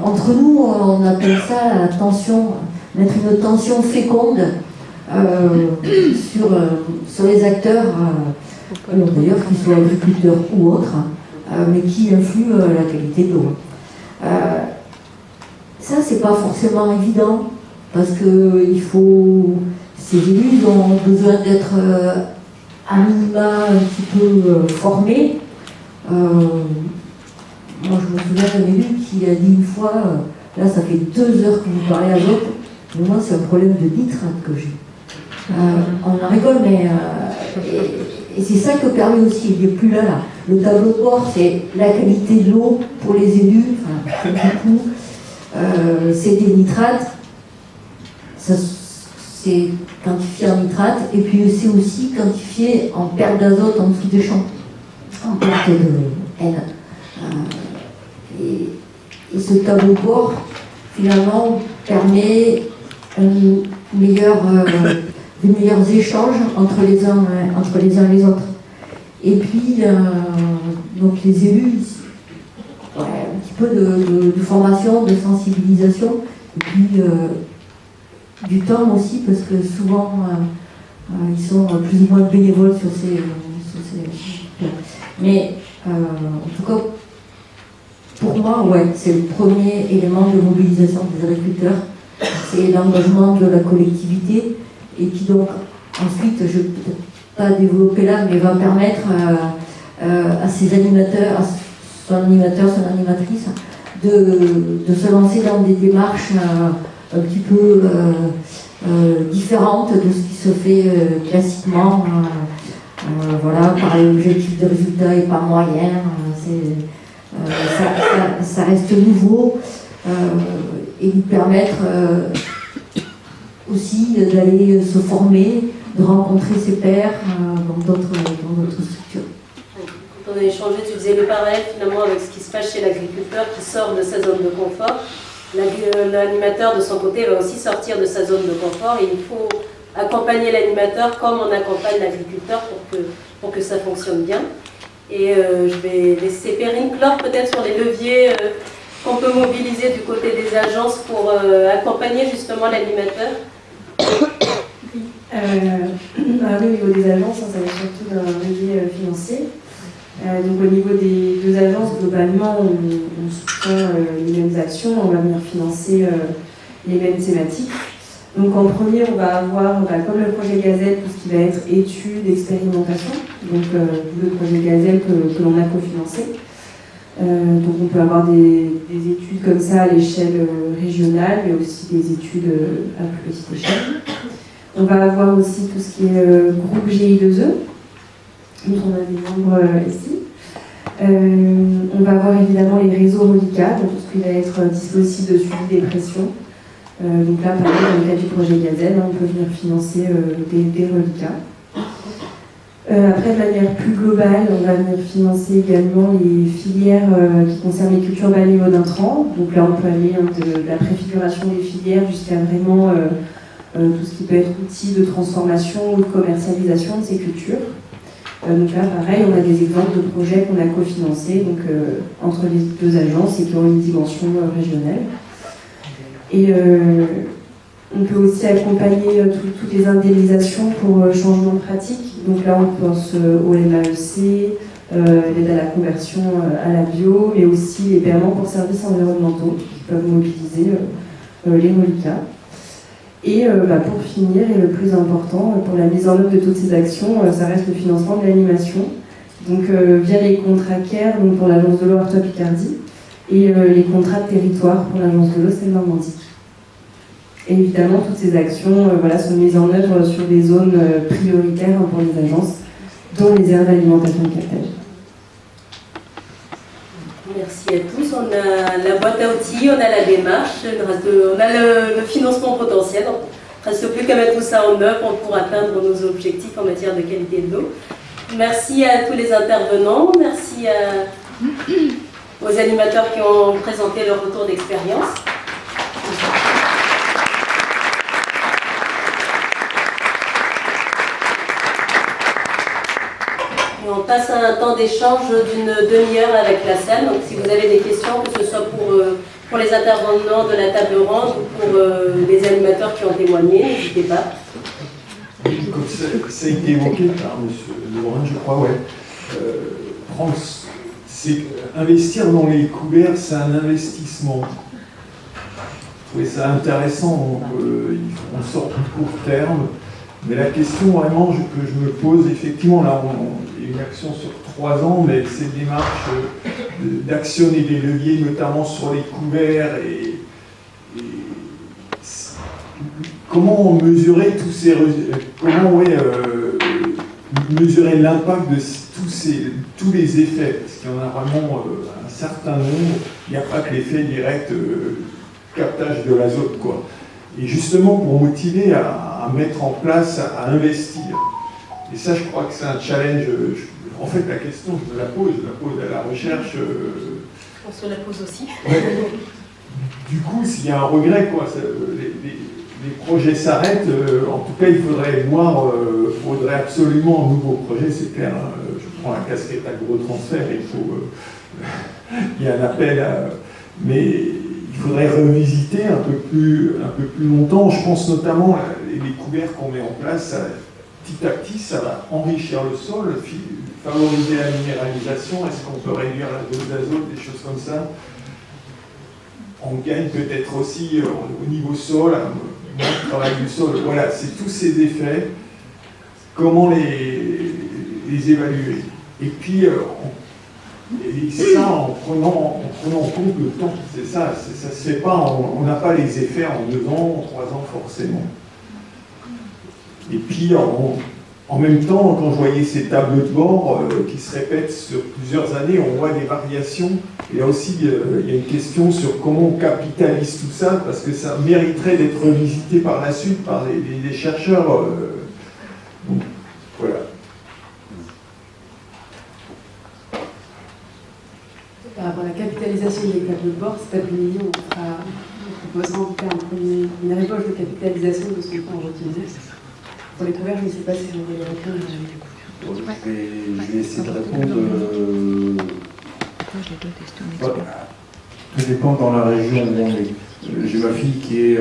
Entre nous, on appelle ça la tension, mettre une tension féconde sur les acteurs, d'ailleurs qu'ils soient agriculteurs ou autres, mais qui influent la qualité de l'eau. Ça, c'est pas forcément évident, parce que ces élus ont besoin d'être à minima un petit peu formés. Moi, je me souviens d'un élu qui a dit une fois, là, ça fait 2 heures que vous parlez à l'autre, mais moi, c'est un problème de nitrate que j'ai. On en rigole, mais... et c'est ça que permet aussi, il n'est plus là. Le tableau de bord, c'est la qualité de l'eau pour les élus, du coup, c'est des nitrates, c'est quantifié en nitrate, et puis c'est aussi quantifié en perte d'azote en dessous des champs, en perte de N. Et ce tableau de bord, finalement, permet des meilleurs échanges entre les uns et les autres. Et puis, donc les élus, un petit peu de formation, de sensibilisation, et puis du temps aussi, parce que souvent, ils sont plus ou moins bénévoles sur ces mais en tout cas, pour moi, c'est le premier élément de mobilisation des agriculteurs, c'est l'engagement de la collectivité, et qui donc, ensuite, je ne vais peut-être pas développer là, mais va permettre à ses animateurs, à son animateur, son animatrice, de se lancer dans des démarches un petit peu différentes de ce qui se fait classiquement, par l'objectif de résultat et par moyen. Ça reste nouveau et nous permettre aussi d'aller se former, de rencontrer ses pairs dans d'autres structures. Quand on a échangé, tu faisais le parallèle finalement avec ce qui se passe chez l'agriculteur qui sort de sa zone de confort. L'animateur de son côté va aussi sortir de sa zone de confort et il faut accompagner l'animateur comme on accompagne l'agriculteur pour que ça fonctionne bien. Et je vais laisser Perrine clore peut-être sur les leviers qu'on peut mobiliser du côté des agences pour accompagner justement l'animateur. Au niveau des agences, ça va surtout d'un levier financier. Donc au niveau des 2 agences, globalement, on soutient les mêmes actions, on va venir financer les mêmes thématiques. Donc en premier, on va avoir, comme le projet Gazelle, tout ce qui va être études, expérimentation, donc le projet Gazelle que l'on a cofinancé. Donc on peut avoir des études comme ça à l'échelle régionale, mais aussi des études à plus petite échelle. On va avoir aussi tout ce qui est groupe GI2E, dont on a des membres ici. On va avoir évidemment les réseaux reliquats, donc tout ce qui va être dispositif de suivi des pressions. Donc là, par exemple, dans le cadre du projet Gazelle, on peut venir financer des reliquats. Après, de manière plus globale, on va venir financer également les filières qui concernent les cultures balnéo d'intrants. Donc là, on peut aller de la préfiguration des filières jusqu'à vraiment tout ce qui peut être outils de transformation ou de commercialisation de ces cultures. Donc là, pareil, on a des exemples de projets qu'on a cofinancés entre les 2 agences et qui ont une dimension régionale. Et On peut aussi accompagner toutes les indemnisations pour changement de pratique. Donc là, on pense au MAEC, l'aide à la conversion à la bio, mais aussi les paiements pour services environnementaux qui peuvent mobiliser les reliquats. Et pour finir, et le plus important, pour la mise en œuvre de toutes ces actions, ça reste le financement de l'animation. Donc via les contrats CARE, donc pour l'agence de l'eau Artois Picardie, et les contrats de territoire pour l'agence de l'eau Seine-Normandie. Et évidemment, toutes ces actions sont mises en œuvre sur des zones prioritaires pour les agences, dont les aires d'alimentation de captage. Merci à tous. On a la boîte à outils, on a la démarche, on a le financement potentiel. Donc, il ne reste plus qu'à mettre tout ça en œuvre pour atteindre nos objectifs en matière de qualité de l'eau. Merci à tous les intervenants, merci aux animateurs qui ont présenté leur retour d'expérience. Et on passe à un temps d'échange d'une demi-heure avec la salle. Donc si vous avez des questions, que ce soit pour les intervenants de la table ronde ou pour les animateurs qui ont témoigné, n'hésitez pas. Comme ça a été évoqué par M. Lebrun, je crois, ouais. Investir dans les couverts, c'est un investissement. Je trouvais ça intéressant, on sort du court terme, mais la question vraiment que je me pose, effectivement, là, il y a une action sur 3 ans, mais cette démarche d'actionner des leviers, notamment sur les couverts, et comment mesurer tous ces mesurer l'impact de tous les effets, parce qu'il y en a vraiment un certain nombre. Il n'y a pas que l'effet direct captage de l'azote, quoi. Et justement pour motiver à mettre en place, à investir. Et ça, je crois que c'est un challenge. En fait, la question, je la pose à la recherche. On se la pose aussi. Ouais. Du coup, s'il y a un regret, quoi, les projets s'arrêtent, en tout cas il faudrait absolument un nouveau projet, c'est clair, hein. Je prends la casquette agro-transfert, il y a un appel mais il faudrait revisiter un peu plus longtemps. Je pense notamment les couverts qu'on met en place, petit à petit ça va enrichir le sol, favoriser la minéralisation. Est-ce qu'on peut réduire la dose d'azote, des choses comme ça? On gagne peut-être aussi au niveau sol, le travail du sol. Voilà, c'est tous ces effets. Comment les évaluer? Et puis, et ça en prenant en compte le temps. C'est ça, ça se fait pas. On n'a pas les effets en 2 ans, en 3 ans forcément. Et puis, en même temps, quand je voyais ces tableaux de bord qui se répètent sur plusieurs années, on voit des variations. Et là aussi, il y a une question sur comment on capitalise tout ça, parce que ça mériterait d'être revisité par la suite par les chercheurs. Donc, voilà. Par rapport à la capitalisation des tableaux de bord, cet après-midi, on proposera en tout cas une première ébauche de capitalisation de ce qu'on peut en réutiliser. Pour les couverts, je ne sais pas si vous voulez répondre. Je vais essayer de répondre. Tout dépend dans la région où on est. J'ai ma fille qui est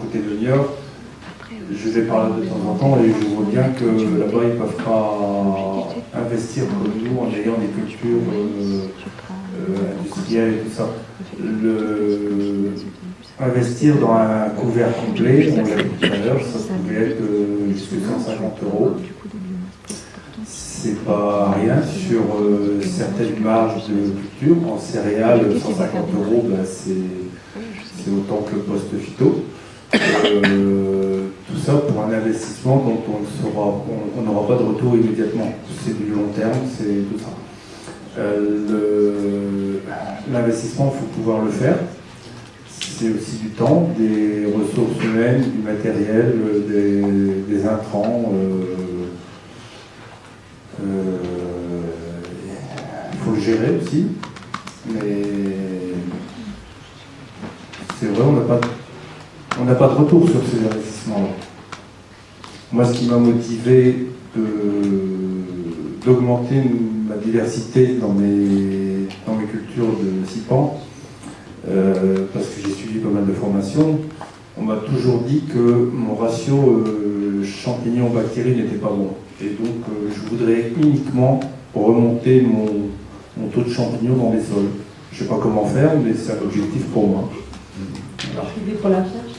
côté de Niort. Je vais par là de temps en temps et je vois bien que là-bas ils ne peuvent pas investir comme nous en ayant des cultures industrielles et tout ça. Investir dans un couvert complet, on l'a dit tout à l'heure, ça pouvait être jusqu'à 150 €. C'est pas rien sur certaines marges de culture. En céréales, 150 €, ben c'est autant que le poste phyto. Tout ça pour un investissement dont on n'aura pas de retour immédiatement. C'est du long terme, c'est tout ça. L'investissement, il faut pouvoir le faire. C'est aussi du temps, des ressources humaines, du matériel, des intrants. Il faut le gérer aussi. Mais c'est vrai, on n'a pas de retour sur ces investissements-là. Moi, ce qui m'a motivé d'augmenter ma diversité dans mes cultures de CIPAN, parce que j'ai suivi pas mal de formations, on m'a toujours dit que mon ratio champignon-bactéries n'était pas bon. Et donc, je voudrais uniquement remonter mon taux de champignons dans les sols. Je ne sais pas comment faire, mais c'est un objectif pour moi. Voilà. Idée pour la recherche.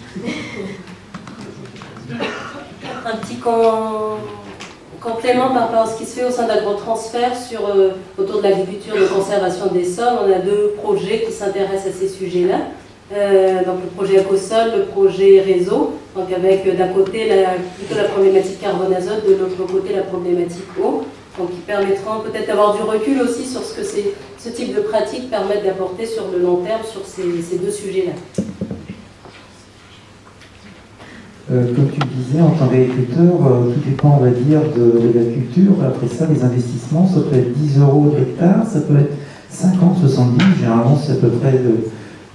Un petit complément par rapport à ce qui se fait au sein d'AgroTransfert autour de l'agriculture de conservation des sols. On a 2 projets qui s'intéressent à ces sujets-là. Donc le projet Ecosol, le projet Réseau, donc avec d'un côté plutôt la problématique carbone-azote, de l'autre côté la problématique eau, donc qui permettront peut-être d'avoir du recul aussi sur ce que ce type de pratiques permettent d'apporter sur le long terme sur ces 2 sujets-là. Comme tu le disais, en tant qu'agriculteur, tout dépend, on va dire, de la culture. Après ça, les investissements, ça peut être 10 € de l'hectare, ça peut être 50, 70. Généralement, c'est à peu près,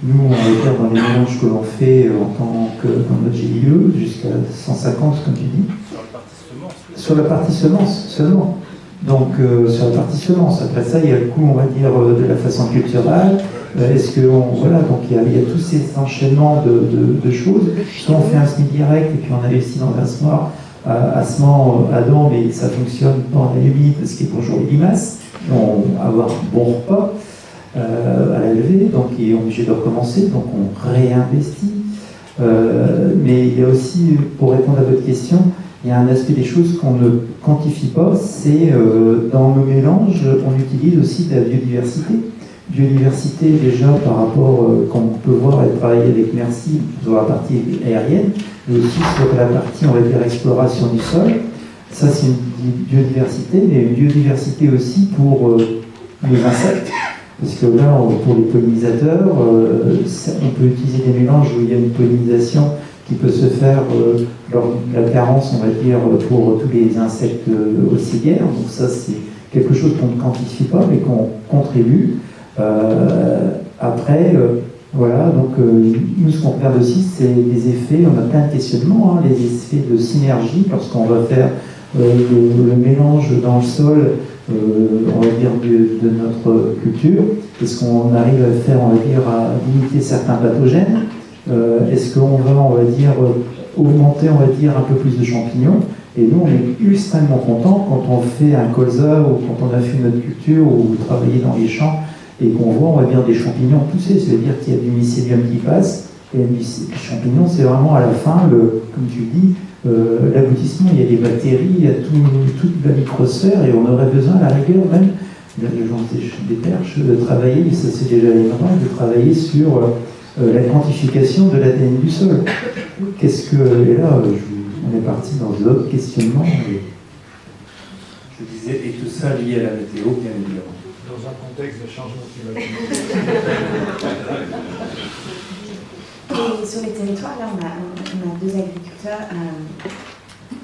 nous, on va dire, dans les mélanges que l'on fait en tant que dans notre GIE, jusqu'à 150, comme tu dis. Sur la partie semence seulement. Donc, sur la partie semence. Après ça, il y a le coût, on va dire, de la façon culturelle. Est-ce que voilà, donc il y a tous ces enchaînements de choses. Soit on fait un semis direct et puis on investit dans un semoir à semence Adam, mais ça fonctionne pas en aluminium parce qu'il y a toujours les limaces. On va avoir un bon repas à la levée, donc il est obligé de recommencer, donc on réinvestit. Mais il y a aussi, pour répondre à votre question, il y a un aspect des choses qu'on ne quantifie pas, c'est dans nos mélanges, on utilise aussi de la biodiversité. Biodiversité déjà par rapport, comme on peut voir, elle travaille avec Merci sur la partie aérienne, mais aussi sur la partie, on va dire, exploration du sol. Ça, c'est une biodiversité, mais une biodiversité aussi pour les insectes. Parce que là, pour les pollinisateurs, on peut utiliser des mélanges où il y a une pollinisation qui peut se faire lors de la carence, on va dire, pour tous les insectes auxiliaires. Donc ça, c'est quelque chose qu'on ne quantifie pas, mais qu'on contribue. Après, voilà, donc nous, ce qu'on regarde aussi, c'est les effets, on a plein de questionnements, les effets de synergie, lorsqu'on va faire le mélange dans le sol, on va dire, de notre culture. Est-ce qu'on arrive à faire, on va dire, à limiter certains pathogènes? Est-ce qu'on va, on va dire, augmenter, on va dire, un peu plus de champignons? Et nous, on est extrêmement contents quand on fait un colza ou quand on a fait notre culture ou travailler dans les champs et qu'on voit, on va dire, des champignons pousser. C'est-à-dire qu'il y a du mycélium qui passe. Et les champignons, c'est vraiment à la fin, comme tu dis, l'aboutissement. Il y a des bactéries, il y a toute la microsphère et on aurait besoin, à la rigueur même, les gens des perches, de travailler, mais ça c'est déjà énorme, de travailler sur la quantification de l'ADN du sol. Qu'est-ce que... Et là, on est parti dans d'autres questionnements. Je disais, et tout ça lié à la météo, bien évidemment. Dans un contexte de changement climatique. Et sur les territoires, là, on a 2 agriculteurs, une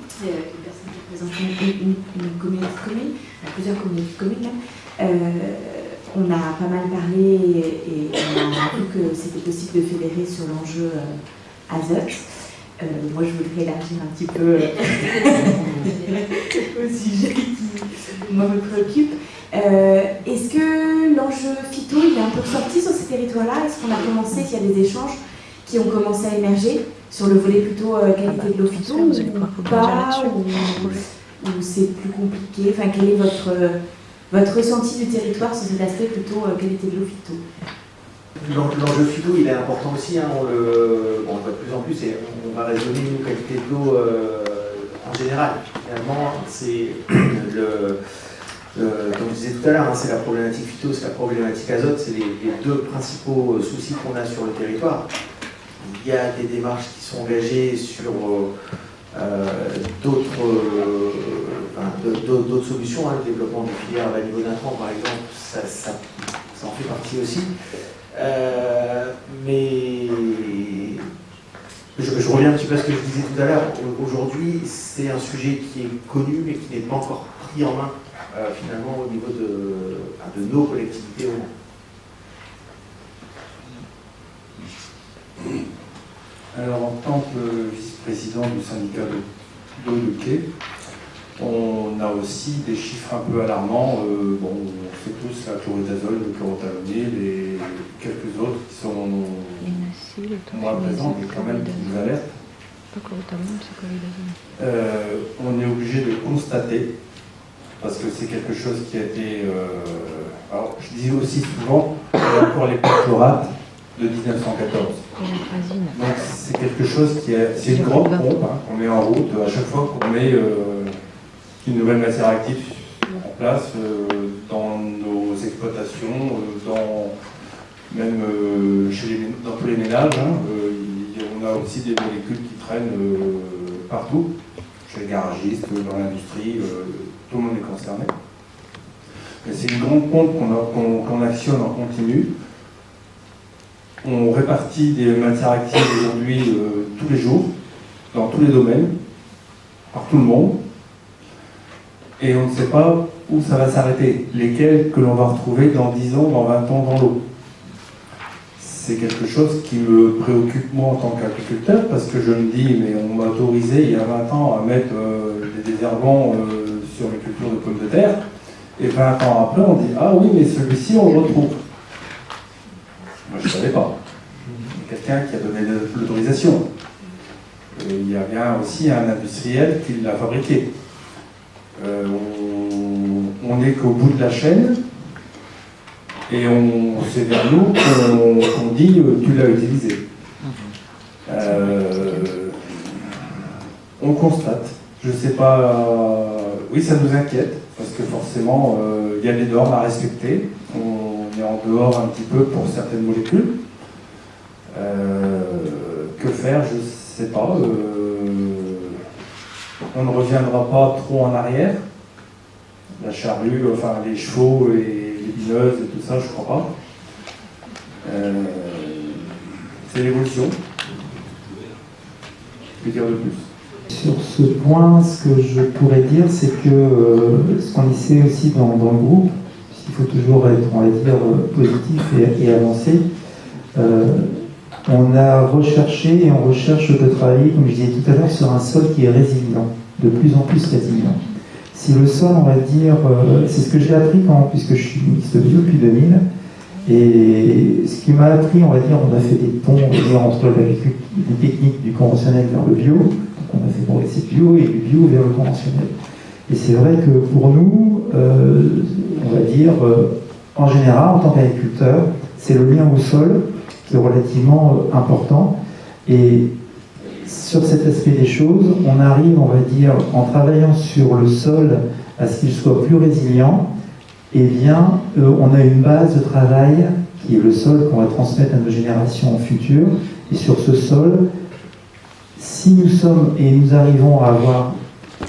personne qui représente une communauté de communes, plusieurs communautés de communes même. On a pas mal parlé et on a vu que c'était possible de fédérer sur l'enjeu azote. Moi, je voudrais élargir un petit peu au sujet qui, moi, me préoccupe. Est-ce que l'enjeu phyto, il est un peu ressorti sur ces territoires-là? Est-ce qu'on a commencé, s'il y a des échanges qui ont commencé à émerger sur le volet plutôt qualité de l'eau phyto ou pas, ou c'est plus compliqué? Enfin, quel est votre ressenti du territoire sur cet aspect plutôt qualité de l'eau phyto? L'enjeu phyto, il est important aussi, hein, on le voit de plus en plus et on va raisonner nous qualité de l'eau en général. Finalement, c'est comme je disais tout à l'heure, hein, c'est la problématique phyto, c'est la problématique azote, c'est les 2 principaux soucis qu'on a sur le territoire. Il y a des démarches qui sont engagées sur d'autres solutions, hein, le développement de filières à bas niveau d'intrants par exemple, ça en fait partie aussi. Mais je reviens un petit peu à ce que je disais tout à l'heure. Aujourd'hui, c'est un sujet qui est connu mais qui n'est pas encore pris en main finalement au niveau de nos collectivités au moins. Alors, en tant que vice-président du syndicat d'eau de Quai, On a aussi des chiffres un peu alarmants. Bon, on sait tous la chlorodazole, le chlorothalonil et quelques autres qui sont moins présents, mais quand même qui nous alertent. On est obligé de constater, parce que c'est quelque chose qui a été... alors, je dis aussi souvent, il y a encore les perchlorates de 1914. Donc c'est quelque chose qui est... C'est une grande pompe qu'on met en route à chaque fois qu'on met une nouvelle matière active en place dans nos exploitations, même dans tous les ménages. On a aussi des molécules qui traînent partout, chez les garagistes, dans l'industrie, tout le monde est concerné. Mais c'est une grande pompe qu'on actionne en continu. On répartit des matières actives aujourd'hui tous les jours, dans tous les domaines, par tout le monde. Et on ne sait pas où ça va s'arrêter, lesquels que l'on va retrouver dans 10 ans, dans 20 ans dans l'eau. C'est quelque chose qui me préoccupe moi en tant qu'agriculteur, parce que je me dis, mais on m'a autorisé il y a 20 ans à mettre des désherbants sur mes cultures de pommes de terre, et 20 ans après on dit, ah oui, mais celui-ci on le retrouve. Moi je ne savais pas. Il y a quelqu'un qui a donné l'autorisation. Et il y a bien aussi un industriel qui l'a fabriqué. On n'est qu'au bout de la chaîne, et c'est vers nous qu'on dit tu l'as utilisé. On constate. Je ne sais pas. Oui, ça nous inquiète, parce que forcément, il y a des normes à respecter. On est en dehors un petit peu pour certaines molécules. Que faire? Je ne sais pas. On ne reviendra pas trop en arrière. La charrue, enfin les chevaux et les bineuses et tout ça, je crois pas. C'est l'évolution. Je peux dire de plus. Sur ce point, ce que je pourrais dire, c'est que ce qu'on essaie aussi dans le groupe, puisqu'il faut toujours être, on va dire, positif et avancer, on a recherché et on recherche de travailler, comme je disais tout à l'heure, sur un sol qui est résilient, de plus en plus résilient. Si le sol, on va dire, c'est ce que j'ai appris puisque je suis mixte bio depuis 2000, et ce qui m'a appris, on va dire, on a fait des ponts entre les techniques du conventionnel vers le bio, donc on a fait progresser le bio et du bio vers le conventionnel. Et c'est vrai que pour nous, on va dire, en général, en tant qu'agriculteur, c'est le lien au sol qui est relativement important. Et sur cet aspect des choses, on arrive, on va dire, en travaillant sur le sol à ce qu'il soit plus résilient, eh bien, on a une base de travail qui est le sol qu'on va transmettre à nos générations futures. Et sur ce sol, si nous arrivons à avoir,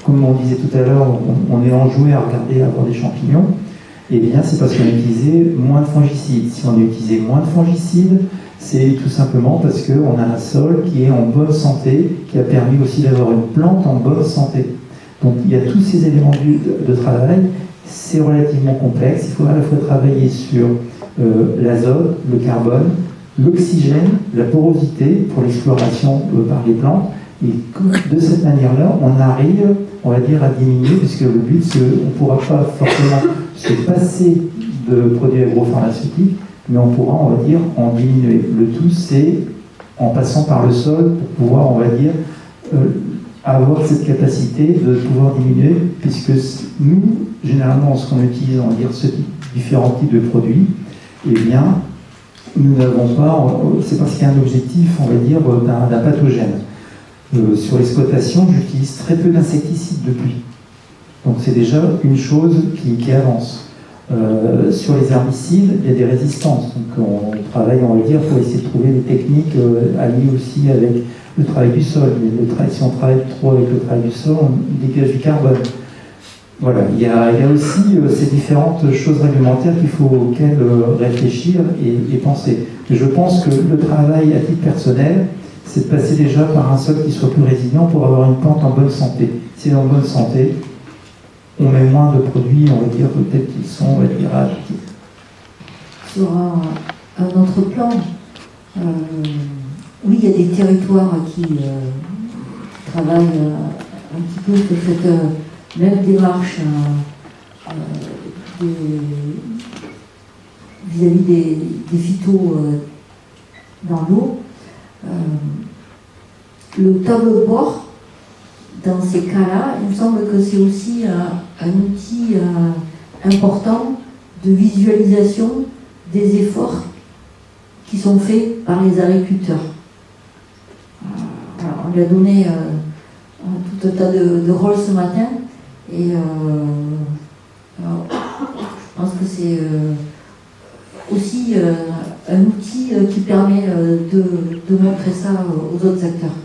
comme on disait tout à l'heure, on est enjoué à regarder avoir des champignons, eh bien, c'est parce qu'on a utilisé moins de fongicides. Si on a utilisé moins de fongicides, c'est tout simplement parce qu'on a un sol qui est en bonne santé, qui a permis aussi d'avoir une plante en bonne santé. Donc il y a tous ces éléments de travail, c'est relativement complexe, il faut à la fois travailler sur l'azote, le carbone, l'oxygène, la porosité pour l'exploration par les plantes, et de cette manière-là, on arrive, on va dire, à diminuer, puisque le but, c'est qu'on ne pourra pas forcément se passer de produits agropharmaceutiques, mais on pourra, on va dire, en diminuer. Le tout, c'est en passant par le sol pour pouvoir, on va dire, avoir cette capacité de pouvoir diminuer, puisque nous, généralement, ce qu'on utilise, on va dire, différents types de produits, eh bien, nous n'avons pas, c'est parce qu'il y a un objectif, on va dire, d'un pathogène. Sur l'exploitation, j'utilise très peu d'insecticides de pluie. Donc c'est déjà une chose qui avance. Sur les herbicides, il y a des résistances. Donc on travaille, on va dire, pour essayer de trouver des techniques alliées aussi avec le travail du sol. Mais si on travaille trop avec le travail du sol, on dégage du carbone. Voilà, il y a aussi ces différentes choses réglementaires auxquelles réfléchir et penser. Et je pense que le travail à titre personnel, c'est de passer déjà par un sol qui soit plus résilient pour avoir une plante en bonne santé. Si elle est en bonne santé, on met moins de produits, on va dire, peut-être qu'ils sont, on va dire, adaptés. Sur un autre plan, oui, il y a des territoires qui travaillent un petit peu sur même démarche vis-à-vis des phytos dans l'eau. Le tableau de bord, dans ces cas-là, il me semble que c'est aussi un outil important de visualisation des efforts qui sont faits par les agriculteurs. Alors, on lui a donné tout un tas de rôles ce matin et alors, je pense que c'est aussi un outil qui permet de montrer ça aux autres acteurs.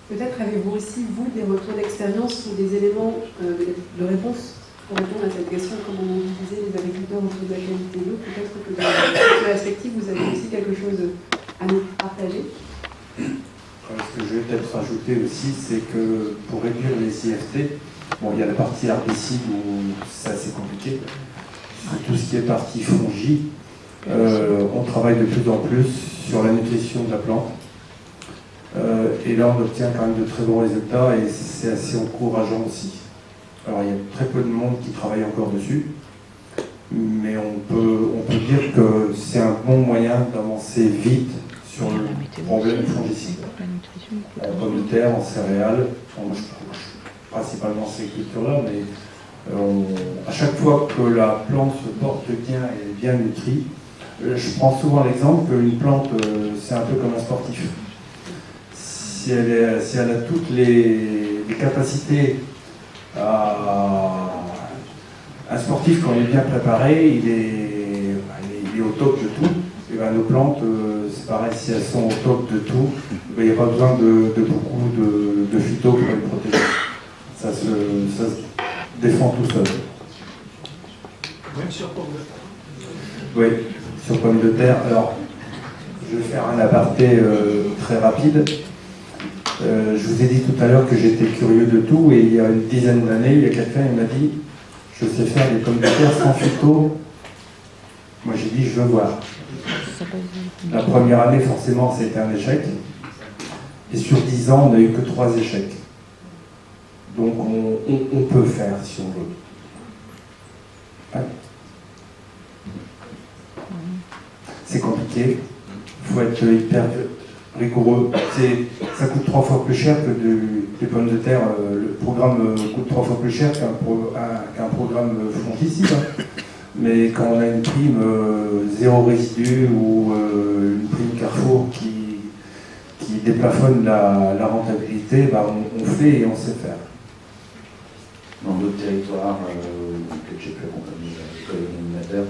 Peut-être avez-vous aussi, vous, des retours d'expérience ou des éléments de réponse pour répondre à cette question, comment mobiliser les agriculteurs autour de la qualité de l'eau. Peut-être que dans cette perspective, vous avez aussi quelque chose à nous partager. Ce que je vais peut-être rajouter aussi, c'est que pour réduire les IFT, bon, il y a la partie herbicide où c'est assez compliqué. Sur tout ce qui est partie fongie, on travaille de plus en plus sur la nutrition de la plante. Et là, on obtient quand même de très bons résultats et c'est assez encourageant aussi. Alors, il y a très peu de monde qui travaille encore dessus, mais on peut dire que c'est un bon moyen d'avancer vite sur le problème fongicide. En pommes de terre, en céréales, principalement ces cultures-là, mais à chaque fois que la plante se porte bien et est bien nutrie, je prends souvent l'exemple qu'une plante, c'est un peu comme un sportif. Si elle a toutes les capacités, un sportif, quand il est bien préparé, il est au top de tout. Et ben, nos plantes, c'est pareil, si elles sont au top de tout, il n'y a pas besoin de beaucoup de phyto pour les protéger. Ça se défend tout seul. Même sur pommes de terre. Oui, sur pommes de terre. Alors, je vais faire un aparté très rapide. Je vous ai dit tout à l'heure que j'étais curieux de tout et il y a une dizaine d'années, il y a quelqu'un qui m'a dit « Je sais faire des pommes de terre sans phyto ». Moi j'ai dit « Je veux voir ». La première année, forcément, c'était un échec. Et sur 10 ans, on n'a eu que 3 échecs. Donc on peut faire si on veut. Ouais. C'est compliqué. Il faut être hyper rigoureux. Ça coûte 3 fois plus cher que des pommes de terre. Le programme coûte 3 fois plus cher qu'un programme fongicide. Mais quand on a une prime zéro résidu ou une prime Carrefour qui déplafonne la rentabilité, bah on fait et on sait faire. Dans d'autres territoires que j'ai pu accompagner les collègues animateurs,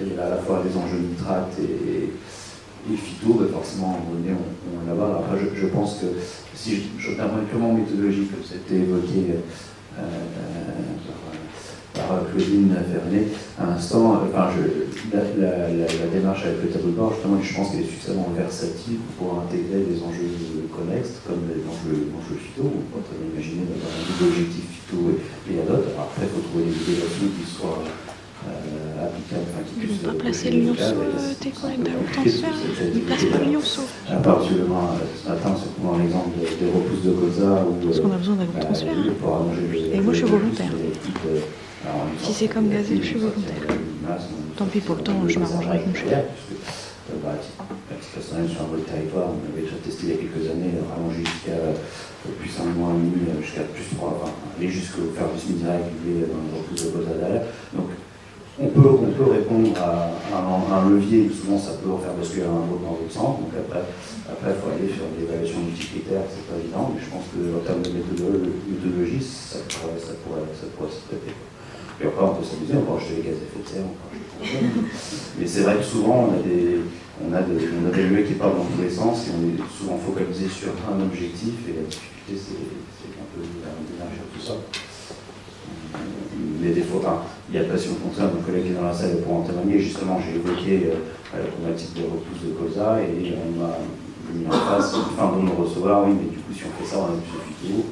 il y a à la fois les enjeux nitrates et phyto, bah forcément, on là-bas. Après, je pense que si d'un point de vue purement méthodologique, comme c'était évoqué par Claudine Fernet à l'instant, la démarche avec le tableau de bord, justement, je pense qu'elle est suffisamment versatile pour intégrer des enjeux connexes, comme l'enjeu phyto, on peut très bien imaginer d'avoir un double objectif phyto et à d'autres. Après, il faut trouver des intégrations qui soient applicables, enfin qui puissent... On va placer le lionceau, tes collègues de haut transfert, ils placent pas le lionceau. À part ce matin, c'est pour l'exemple des repousses de colza où... Parce qu'on a besoin d'un gros transfert. Et moi, je suis volontaire. Si c'est comme gazelle, je suis volontaire. Tant pis pour le temps, je m'arrangerai avec mon chef. Personnel sur un autre territoire, on avait déjà testé il y a quelques années, rallonger jusqu'à plus 1,5 mois, jusqu'à plus 3, enfin, aller jusqu'au faire du semi-direct dans les repousses de colza derrière. Donc, on peut répondre à un levier, souvent ça peut faire basculer un autre dans l'autre sens. Donc après, il faut aller faire des évaluations multicritères, c'est pas évident, mais je pense qu'en termes de méthodologie, ça pourrait se traiter. Et après, on peut s'amuser, on peut rajouter les gaz à effet de serre, mais c'est vrai que souvent, on a des leviers qui parlent dans tous les sens et on est souvent focalisé sur un objectif et la difficulté, c'est un peu d'élargir tout ça. Mais des fois, il y a pas si longtemps que ça, mon collègue qui est dans la salle pour en témoigner, justement, j'ai évoqué la problématique de repousse de colza et on m'a mis en face, enfin, de me recevoir, oui, mais du coup, si on fait ça, on a plus de phyto,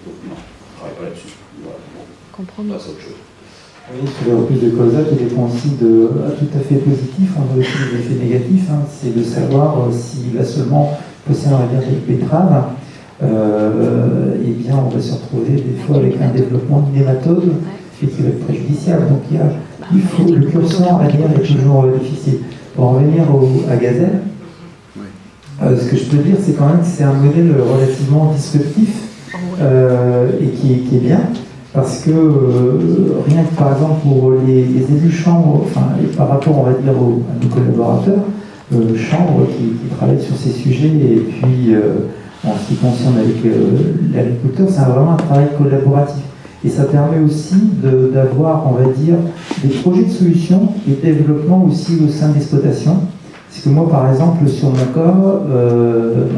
donc non, on ne travaille pas là-dessus. Voilà, bon, compromis. c'est autre chose. Oui, sur le repousse de colza, qui dépend aussi de tout à fait positif, on a aussi des effets négatifs, hein, c'est de savoir si là seulement possède, on va dire, des betteraves. eh bien, on va se retrouver des fois avec un développement de nématodes qui va être préjudiciable. Donc le curseur, on va dire, est toujours difficile. Pour en revenir à Gazelle, ce que je peux dire, c'est quand même que c'est un modèle relativement disruptif et qui est bien, parce que rien que par exemple pour les élus chambres, enfin, par rapport, on va dire, à nos collaborateurs, chambres qui travaillent sur ces sujets, et puis en ce qui concerne avec l'agriculteur, c'est vraiment un travail collaboratif. Et ça permet aussi d'avoir, on va dire, des projets de solutions et de développement aussi au sein de l'exploitation. Parce que moi, par exemple, sur mon cas,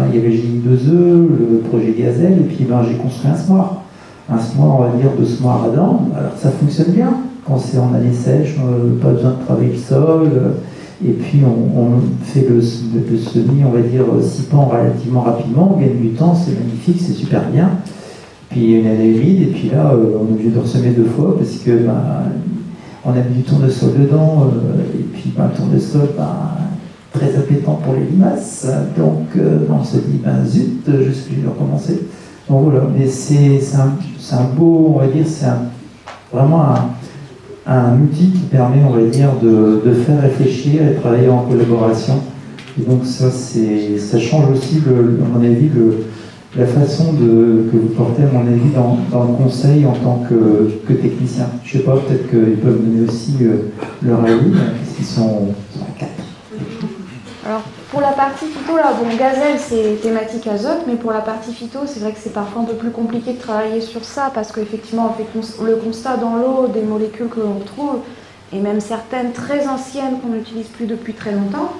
il y avait GI2E, le projet Gazelle, et puis j'ai construit un semoir. Un semoir, on va dire, de semoir à dents. Alors ça fonctionne bien quand c'est en année sèche, pas besoin de travailler le sol. Et puis on fait le semis, on va dire, 6 pans relativement rapidement, on gagne du temps, c'est magnifique, c'est super bien. Puis une année humide, et puis là, on est obligé de ressemer 2 fois parce que on a mis du tournesol dedans, et puis le tournesol, très appétant pour les limaces. Donc on se dit, zut, je suis obligé de recommencer. Donc voilà, mais c'est un beau, on va dire, c'est vraiment un outil qui permet, on va dire, de faire réfléchir et travailler en collaboration. Et donc ça change aussi, à mon avis, la façon que vous portez, à mon avis, dans le conseil en tant que technicien. Je ne sais pas, peut-être qu'ils peuvent donner aussi leur avis, puisqu'ils sont à 4. Alors, pour la partie phyto, là, bon, Gazelle, c'est thématique azote, mais pour la partie phyto, c'est vrai que c'est parfois un peu plus compliqué de travailler sur ça, parce qu'effectivement, on fait le constat dans l'eau des molécules que l'on retrouve, et même certaines très anciennes qu'on n'utilise plus depuis très longtemps.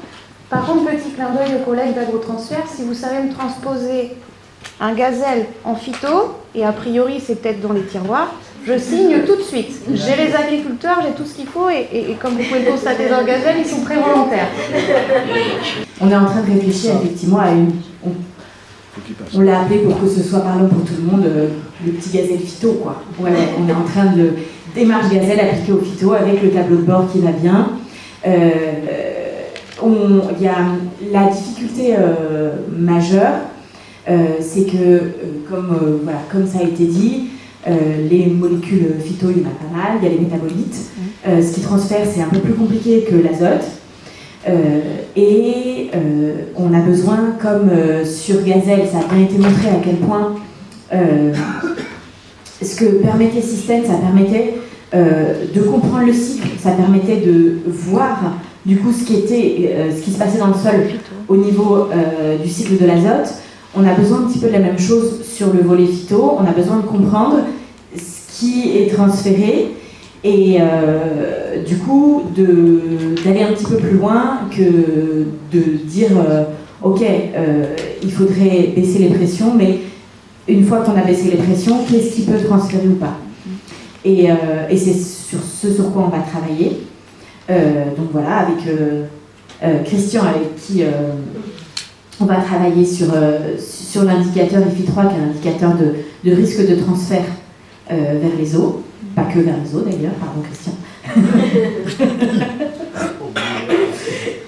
Par contre, petit clin d'œil aux collègues d'Agrotransfert, si vous savez me transposer un Gazelle en phyto, et a priori c'est peut-être dans les tiroirs, je signe tout de suite. J'ai les agriculteurs, j'ai tout ce qu'il faut, et comme vous pouvez le constater dans le Gazelle, ils sont très volontaires. On est en train de réfléchir effectivement à une... On l'a appelé pour que ce soit parlant pour tout le monde, le petit Gazelle phyto, quoi. Ouais, on est en train de démarche Gazelle appliquée au phyto avec le tableau de bord qui va bien. Il y a la difficulté majeure, c'est que, comme ça a été dit, les molécules phyto, il y en a pas mal, il y a les métabolites. Ce qui transfère, c'est un peu plus compliqué que l'azote. On a besoin, comme sur Gazelle, ça a bien été montré à quel point ce que permettait Système, ça permettait de comprendre le cycle, ça permettait de voir du coup ce qui se passait dans le sol au niveau du cycle de l'azote. On a besoin un petit peu de la même chose sur le volet phyto, on a besoin de comprendre ce qui est transféré et du coup d'aller un petit peu plus loin que de dire ok, il faudrait baisser les pressions, mais une fois qu'on a baissé les pressions, qu'est-ce qui peut transférer ou pas, et c'est sur quoi on va travailler. Donc voilà, avec Christian, avec qui on va travailler sur l'indicateur IFI3, qui est un indicateur de risque de transfert vers les eaux, pas que vers les eaux d'ailleurs, pardon Christian.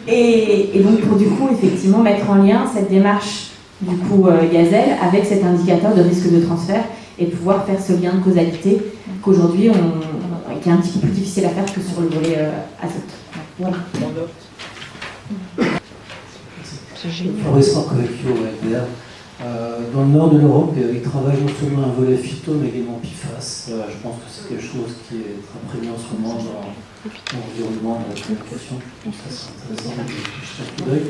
et donc pour du coup effectivement mettre en lien cette démarche du coup Gazelle avec cet indicateur de risque de transfert et pouvoir faire ce lien de causalité qu'aujourd'hui qui est un petit peu plus difficile à faire que sur le volet azote. Voilà. Florissant Covecchio, LDR. Dans le nord de l'Europe, ils travaillent non seulement un volet phyto, mais également PFAS. Je pense que c'est quelque chose qui est très prégnant en ce moment dans l'environnement, dans la communication. Donc ça, c'est intéressant de jeter un coup d'œil.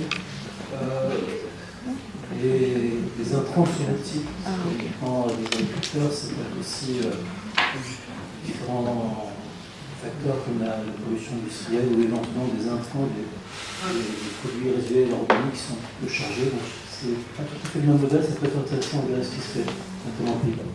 Les intrants soviétiques, des agriculteurs, c'est peut-être aussi différents facteurs comme la pollution industrielle ou éventuellement des intrants, des produits résiduels organiques qui sont un peu chargés. Donc c'est pas tout à fait le même modèle, ça peut être intéressant de voir ce qui se fait, notamment en Pays-Bas.